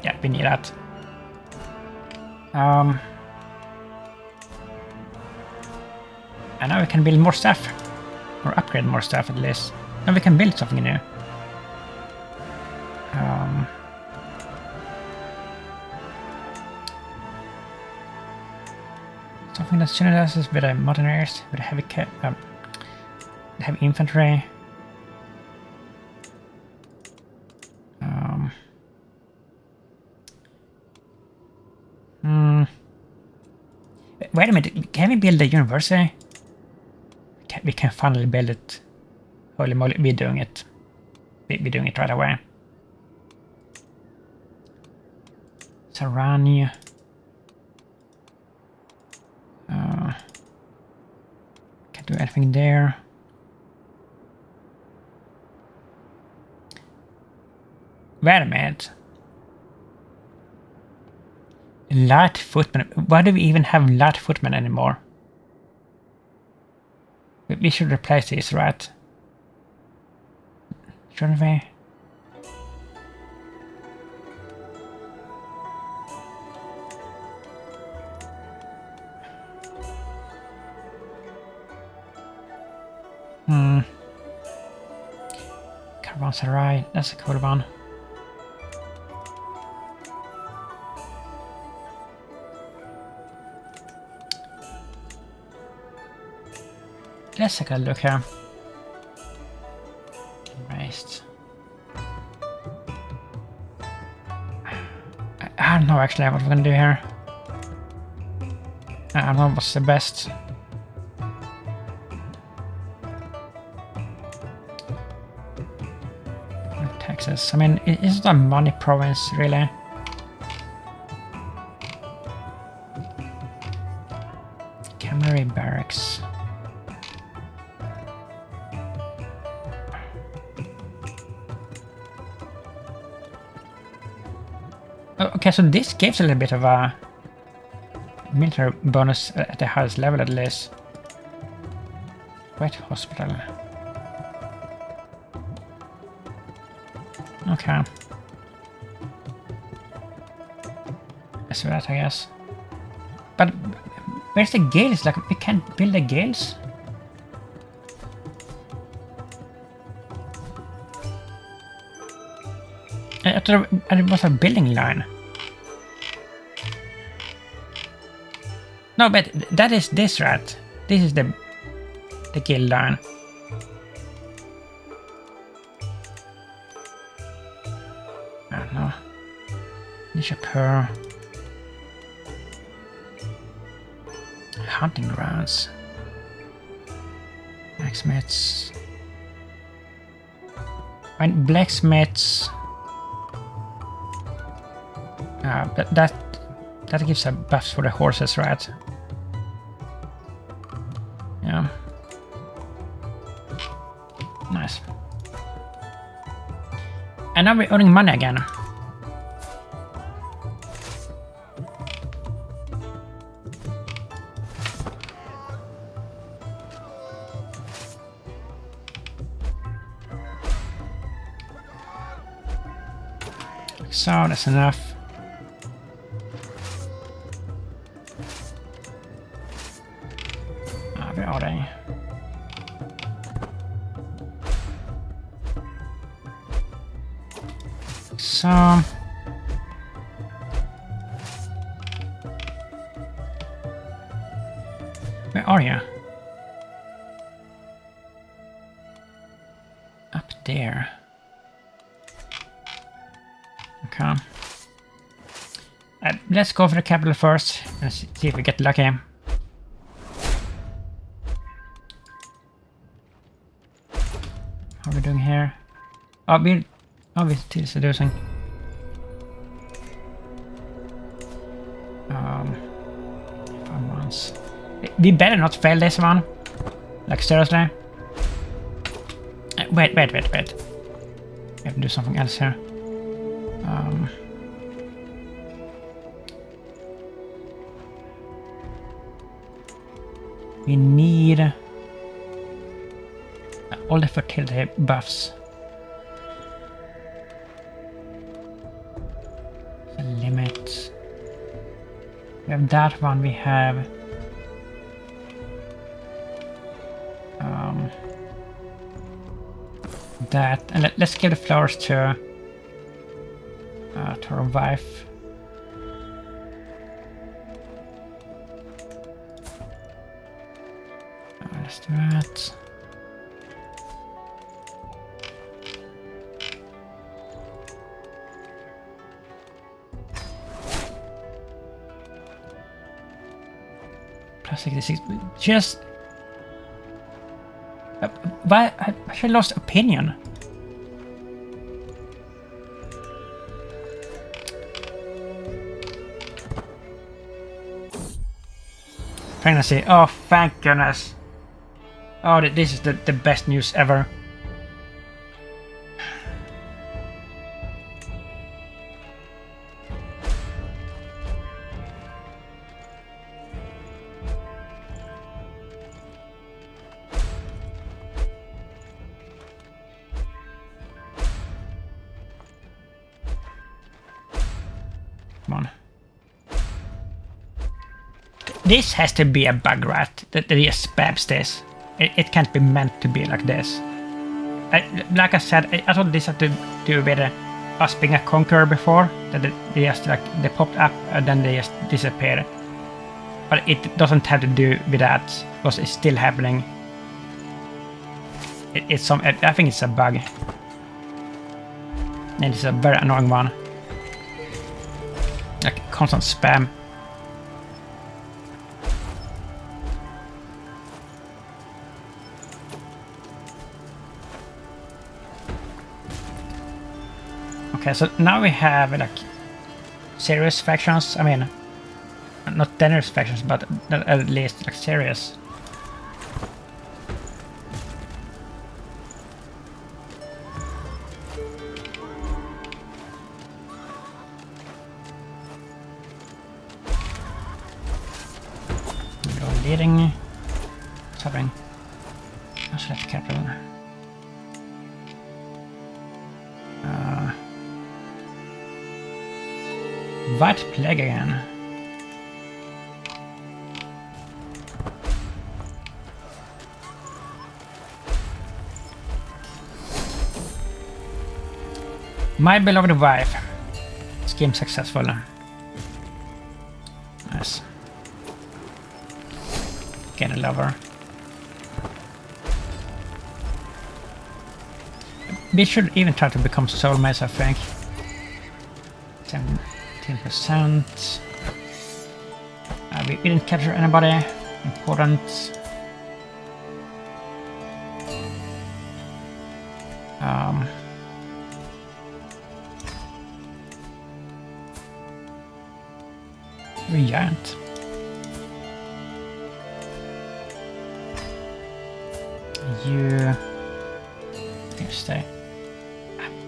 Yeah, we need that. And now we can build more stuff. Or upgrade more stuff at least. Now we can build something new. Something that synergizes with the modernists, with the heavy infantry. Wait a minute, can we build a university? We can finally build it. Holy moly, we're doing it. We're doing it right away. Sarani. Can't do anything there. Wait a minute. Light footmen. Why do we even have light footmen anymore? We should replace these, right? Shouldn't we? Caravanserai, that's a cool one. Let's take a look here. Raised. I don't know actually what we're gonna do here. I don't know what's the best. Texas. I mean, it's not a money province really. Cavalry barracks. Okay, so this gives a little bit of a military bonus at the highest level at least. Wet hospital. Okay. That's that, I guess. But where's the gales? Like, we can't build the gales? I thought it was a building line. No, but that is this, right? This is the guild line. I don't know. Nishapur. Hunting grounds. Blacksmiths. And blacksmiths. That gives a buffs for the horses, right? Yeah. Nice. And now we're earning money again. So that's enough. Where are they? So where are you? Up there. Okay. Let's go for the capital first and see if we get lucky. How are we doing here? Oh, we're still seducing. Once. We better not fail this one. Like seriously. Wait. We have to do something else here. We need all the fertility buffs. The limit. We have that one. We have that, and let's give the flowers to To revive. Let's do that. Plus 66. Just. Why? I actually lost opinion. Pregnancy. Oh, thank goodness. Oh, this is the best news ever. Come on. This has to be a bug, right? That just spams this. It can't be meant to be like this. Like I said, I thought this had to do with us being a conqueror before. That they just like they popped up and then they just disappeared. But it doesn't have to do with that because it's still happening. It's some. I think it's a bug, and it's a very annoying one. Like constant spam. Okay, so now we have like serious factions. I mean, not dangerous factions, but at least like serious. Go leading. What's happening? Let's let the capital. White Plague again. My beloved wife. Scheme successful. Nice. Get a lover. We should even try to become soulmates, I think. 10%. We didn't capture anybody important. We aren't. You stay.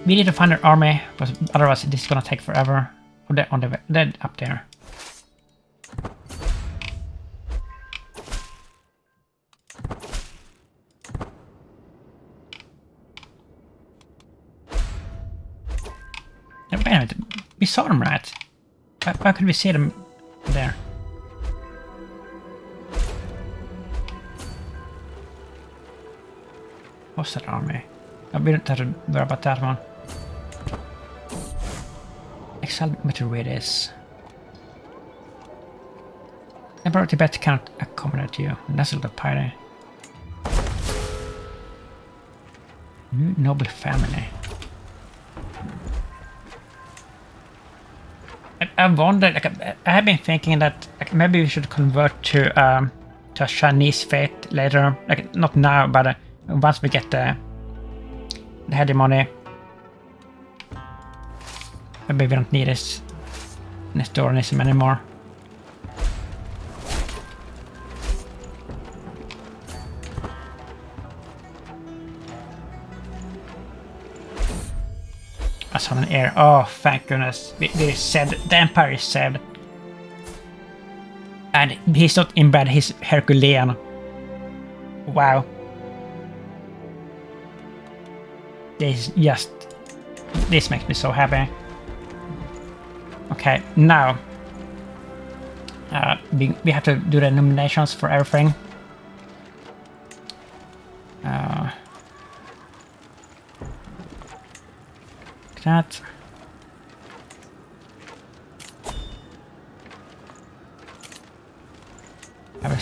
We need to find an army, but otherwise this is gonna take forever. On the up there. Wait a minute, we saw them, right? Why could we see them there? What's that army? We don't have to worry about that one. Exile Meteorites. Emperor Tibet cannot accommodate you. Nestle the party. New noble family. I wonder, like, I have been thinking that like, maybe we should convert to a Chinese faith later. Like, not now, but once we get the hegemony. Maybe we don't need this Nestorianism anymore. I saw an air. Oh, thank goodness. We saved. The Empire is saved. And he's not in bed, he's Herculean. Wow. This makes me so happy. Okay, now we have to do the nominations for everything. That.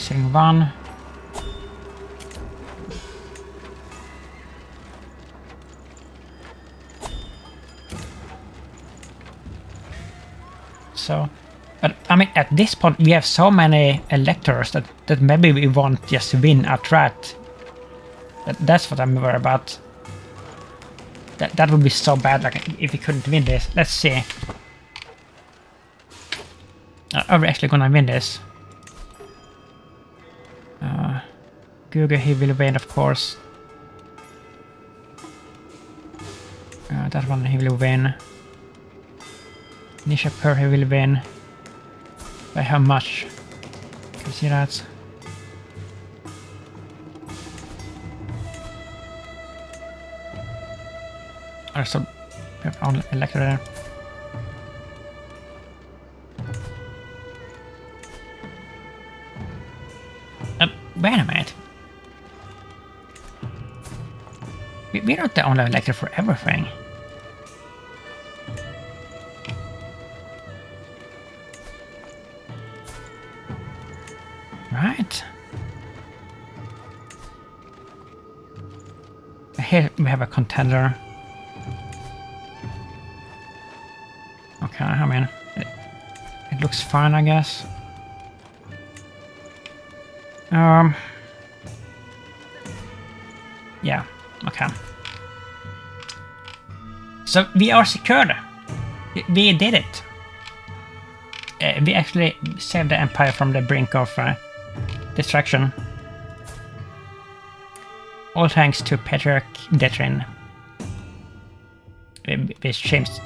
missing one. So, but I mean, at this point we have so many electors that maybe we won't just win outright. That's what I'm worried about. That would be so bad, like if we couldn't win this. Let's see. Are we actually gonna win this? Google, he will win, of course. That one he will win. Nishapur he will win. By how much? Can you see that? So we have only elector there. Wait a minute. We're not the only elector for everything. Right. Here we have a contender. Okay, I mean, it looks fine, I guess. Yeah, okay. So we are secured. We did it. We actually saved the empire from the brink of destruction. All thanks to Patriarch Detrin. Which James,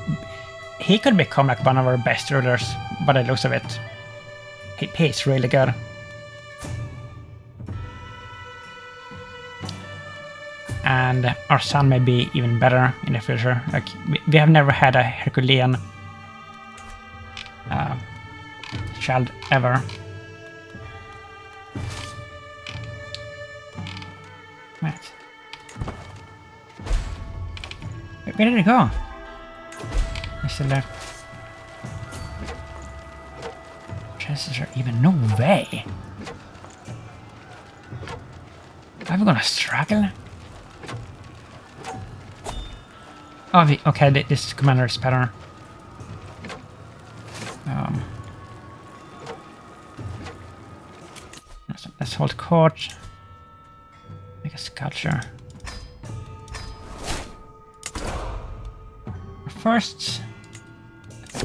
he could become like one of our best rulers by the looks of it. He's really good. And our son may be even better in the future. Like we have never had a Herculean child ever. Right. Where did it go? It's still there. Chances are even no way. Are we gonna struggle? Oh, okay, this commander is better. Let's hold court. Make a sculpture. First,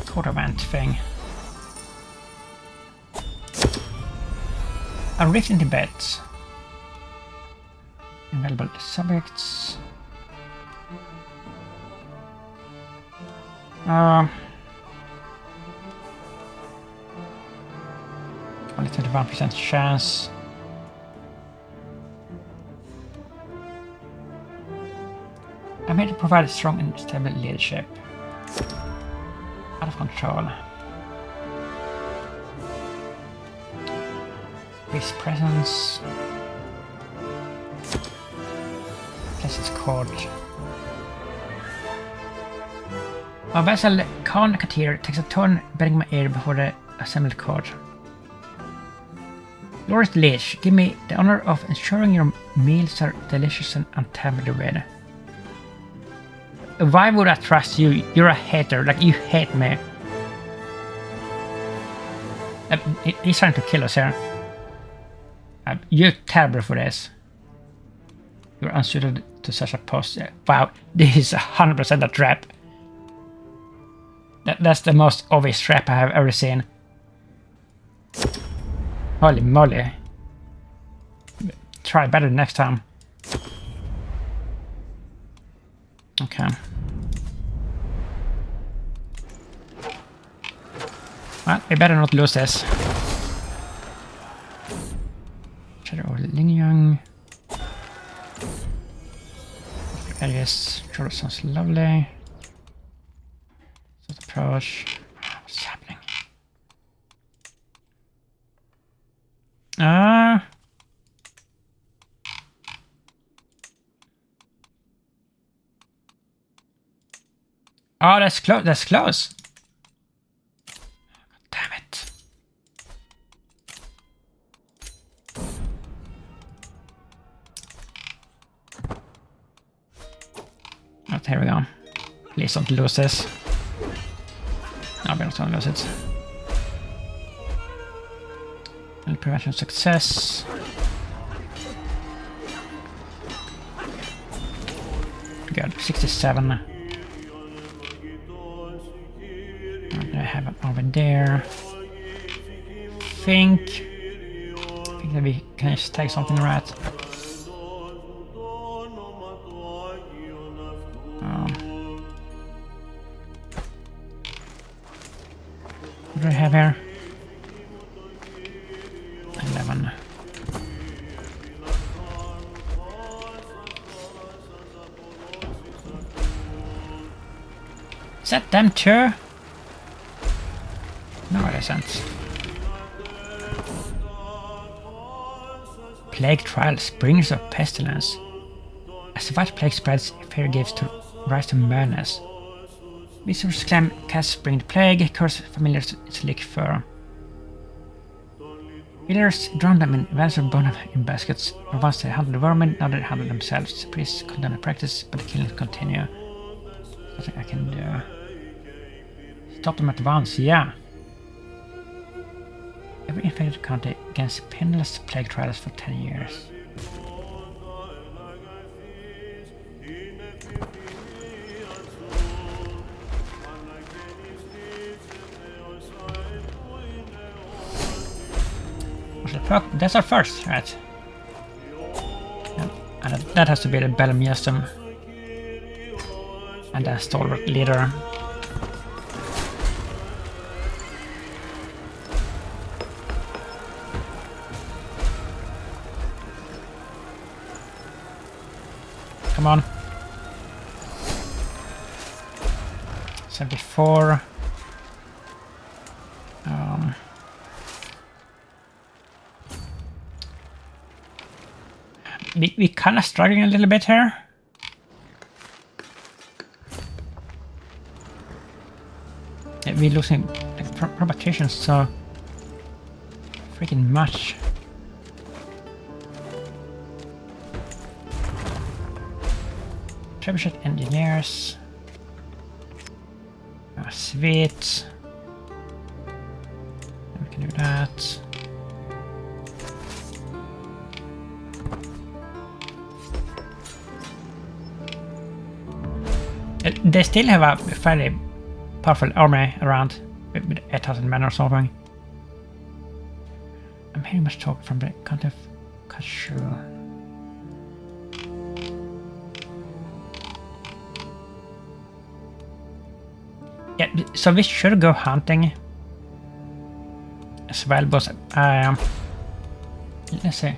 court event thing. A rift in Tibet. Available subjects. Only 21% chance. I made to provide strong and stable leadership. Out of control. His presence. Plus its court. My vassal Khan Katir takes a turn bearing my ear before the assembled court. Lord Liege, give me the honor of ensuring your meals are delicious and untampered with. Why would I trust you? You're a hater, like you hate me. He's trying to kill us here. You're terrible for this. You're unsuited to such a post. Wow, this is 100% a trap. That's the most obvious trap I have ever seen. Holy moly. Try better next time. Okay. Well, we better not lose this. Shadow or Lingyang. Areas sure sounds lovely. So approach. What's happening? Oh, that's close. That's close. God damn it. But here we go. Please don't lose this. No, we're not gonna lose it. And prevention success. Good, 67. I have it over there. I think that we can just take something right. What do I have here? 11. Is that them too? No, it isn't. Plague trial, springs of pestilence. As the white plague spreads, fear gives rise to madness. Visitors claim cast springed plague, curse familiars slick fur. Healers drown them in vats of bone in baskets, or once they handle the vermin, now they handle themselves. Priests condemn the practice, but the killings continue. Nothing I can do. Stop them at once, yeah. Every infected county against painless plague trials for 10 years. That's our first, right? Yeah. And that has to be the Bellum Yestum. And the stalwart leader. Come on. 74. We kind of struggling a little bit here. Yeah, we're losing like, propagations so freaking much. Trebuchet engineers. Sweet. We can do that. They still have a fairly powerful army around with 8,000 men or something. I'm hearing much talk from the count of Kashu. Yeah, so we should go hunting as well, but let's see.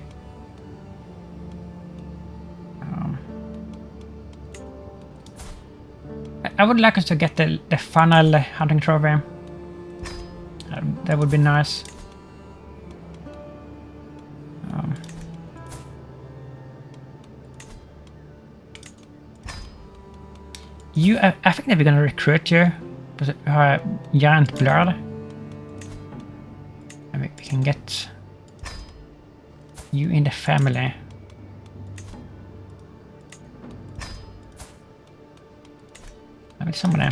I would like us to get the final hunting trophy. That would be nice. I think that we're gonna recruit you. Giant blood. And we can get you in the family. Maybe somebody.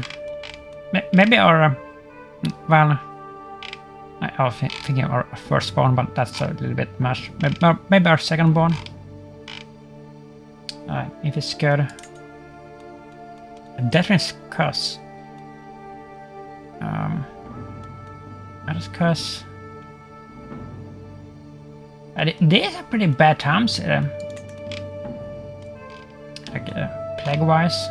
Maybe our well, I was thinking of our firstborn, but that's a little bit much. Maybe our secondborn. If it's good. Death's curse. That's curse. These are pretty bad times. Like plague-wise.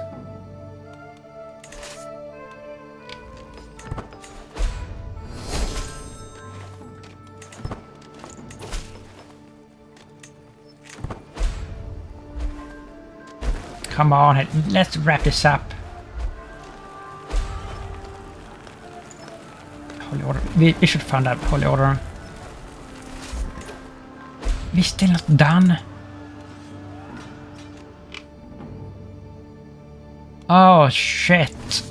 Come on, let's wrap this up. Holy Order. We should find that Holy Order. We're still not done. Oh shit.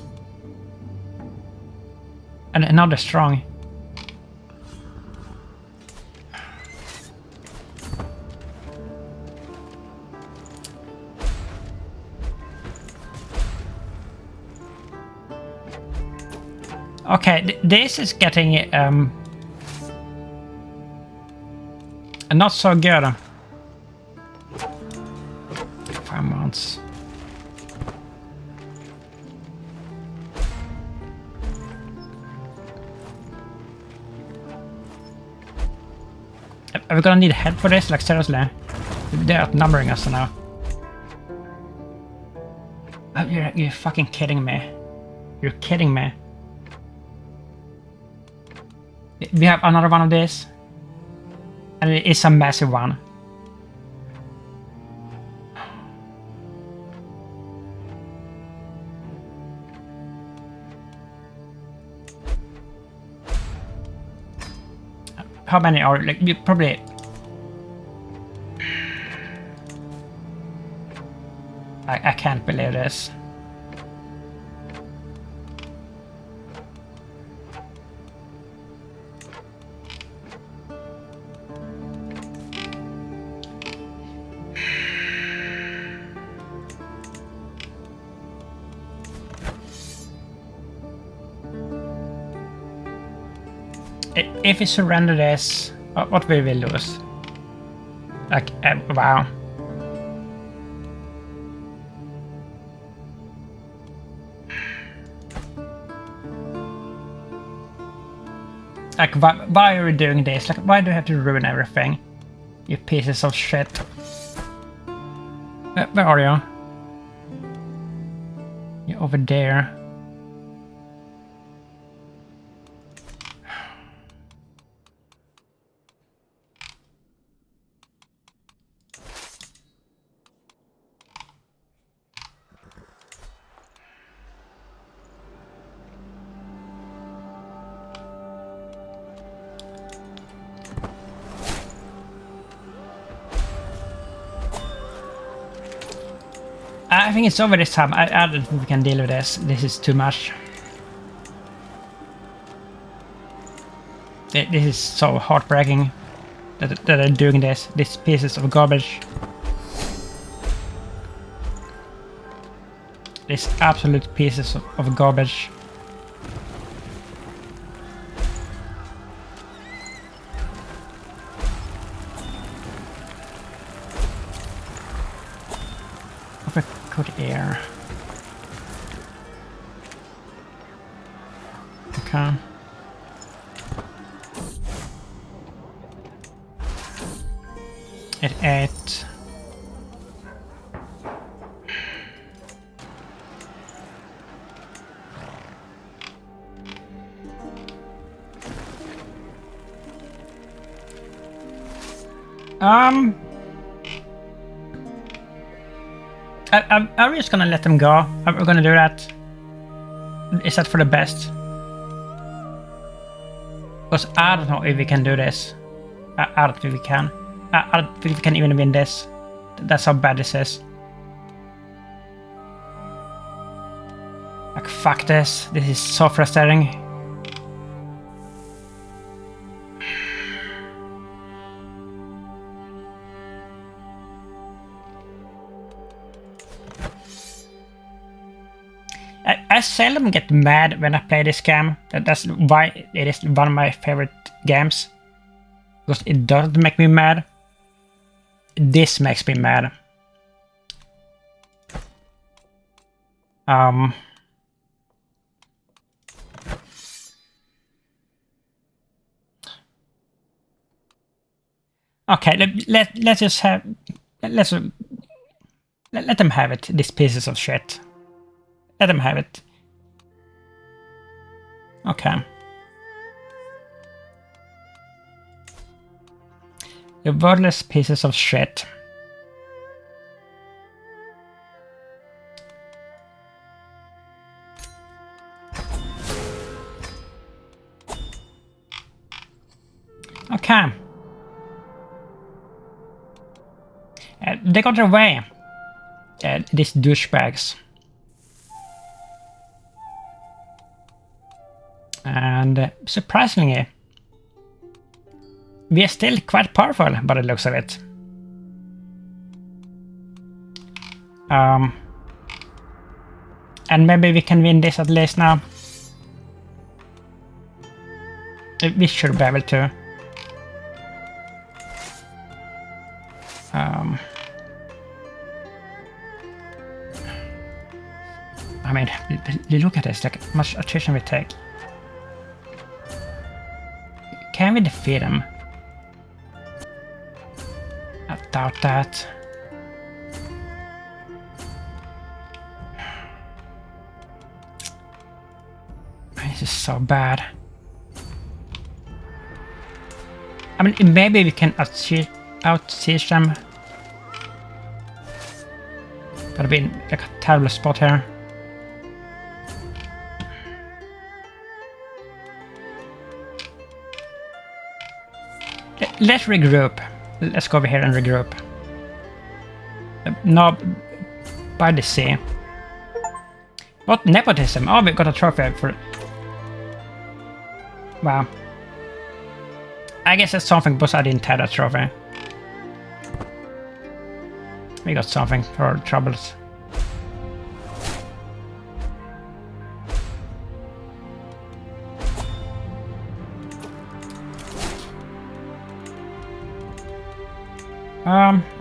And another strong. Okay, this is getting not so good. 5 months. Are we gonna need help for this? Like, seriously? They're outnumbering us now. Oh, you're fucking kidding me. You're kidding me. We have another one of these. And it is a massive one. How many are, like, you probably... I can't believe this. If we surrender this, what will we lose? Like, wow. Like, why are we doing this? Like, why do you have to ruin everything? You pieces of shit. Where are you? You're over there. I think it's over this time. I don't think we can deal with this. This is too much. This is so heartbreaking that they're doing this. These pieces of garbage. These absolute pieces of garbage. Good air. Okay. It ate. I'm just gonna let them go. We're gonna do that. Is that for the best? Because I don't know if we can do this. I don't think we can. I don't think we can even win this. That's how bad this is. Like, fuck this. This is so frustrating. I seldom get mad when I play this game. That's why it is one of my favorite games. Because it doesn't make me mad. This makes me mad. Okay, let's just have... Let them have it, these pieces of shit. Let them have it. Okay. You wordless pieces of shit. Okay. They got their way. These douchebags. And surprisingly, we are still quite powerful by the looks of it. And maybe we can win this at least now. We should be able to. I mean, you look at this, like how much attrition we take. Can we defeat him? I doubt that. This is so bad. I mean, maybe we can out-siege them. Gotta be in like a terrible spot here. Let's regroup. Let's go over here and regroup. No, by the sea. What? Nepotism? Oh, we got a trophy for it. Wow. I guess that's something because I didn't have that trophy. We got something for our troubles.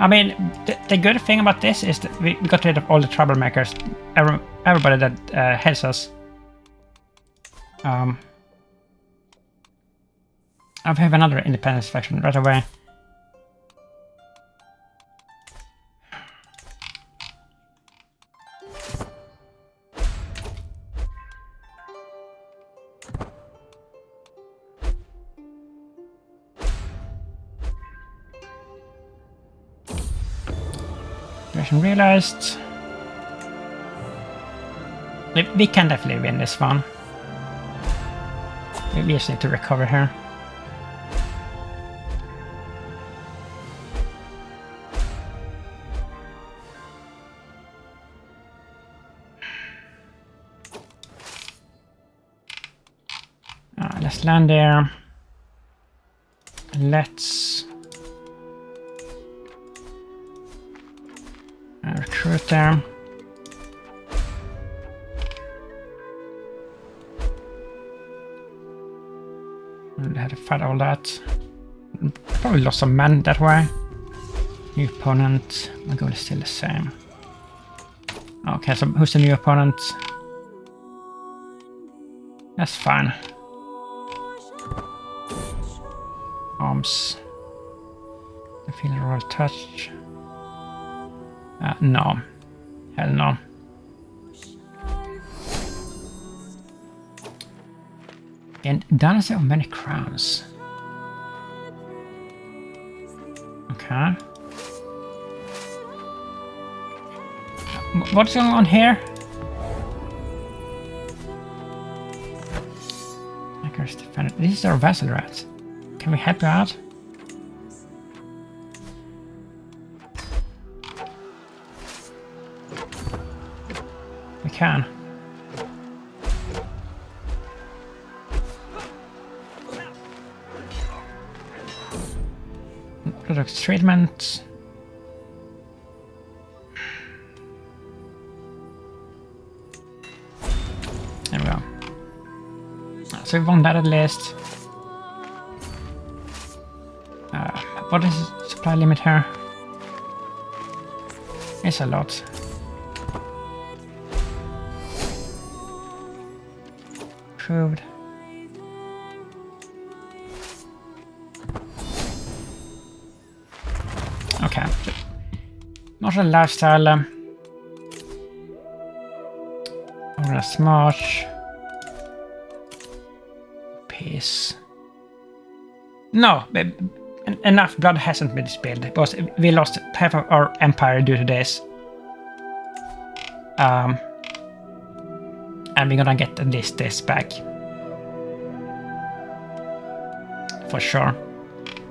I mean, the good thing about this is that we got rid of all the troublemakers. Everybody that helps us. I have another independence faction right away. Realized we can definitely win this one. We just need to recover here. Let's land there. Let's recruit there. We had to fight all that. Probably lost some men that way. New opponent. My goal is still the same. Okay, so who's the new opponent? That's fine. Arms. I feel a royal touch. No. Hell no. And dynasty of many crowns. Okay. What's going on here? This is our vassal rats. Can we help you out? We can. Product treatment. There we go. So we won that at least. What is the supply limit here? It's a lot. Approved. Okay. Not a lifestyle. Or a smart. Peace. No, enough blood hasn't been spilled because we lost half of our empire due to this. And we're gonna get at least this back. For sure.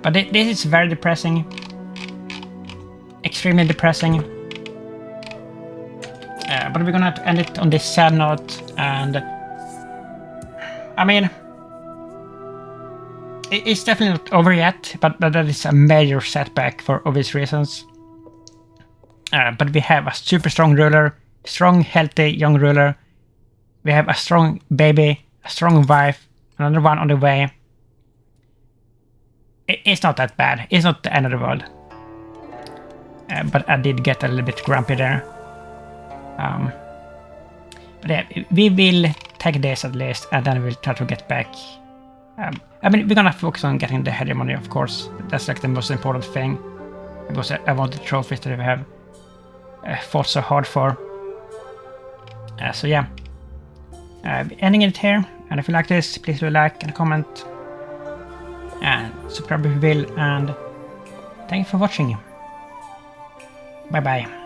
But this is very depressing. Extremely depressing. But we're gonna have to end it on this sad note. And I mean, it's definitely not over yet, but that is a major setback for obvious reasons. But we have a super strong ruler, strong, healthy, young ruler. We have a strong baby, a strong wife, another one on the way. It's not that bad. It's not the end of the world. But I did get a little bit grumpy there. But yeah, we will take this at least, and then we'll try to get back. I mean, we're gonna focus on getting the hegemony, of course. That's like the most important thing. Because I want the trophies that we have fought so hard for. So yeah. Ending it here. And if you like this, please do a like and a comment. And subscribe if you will. And thank you for watching. Bye bye.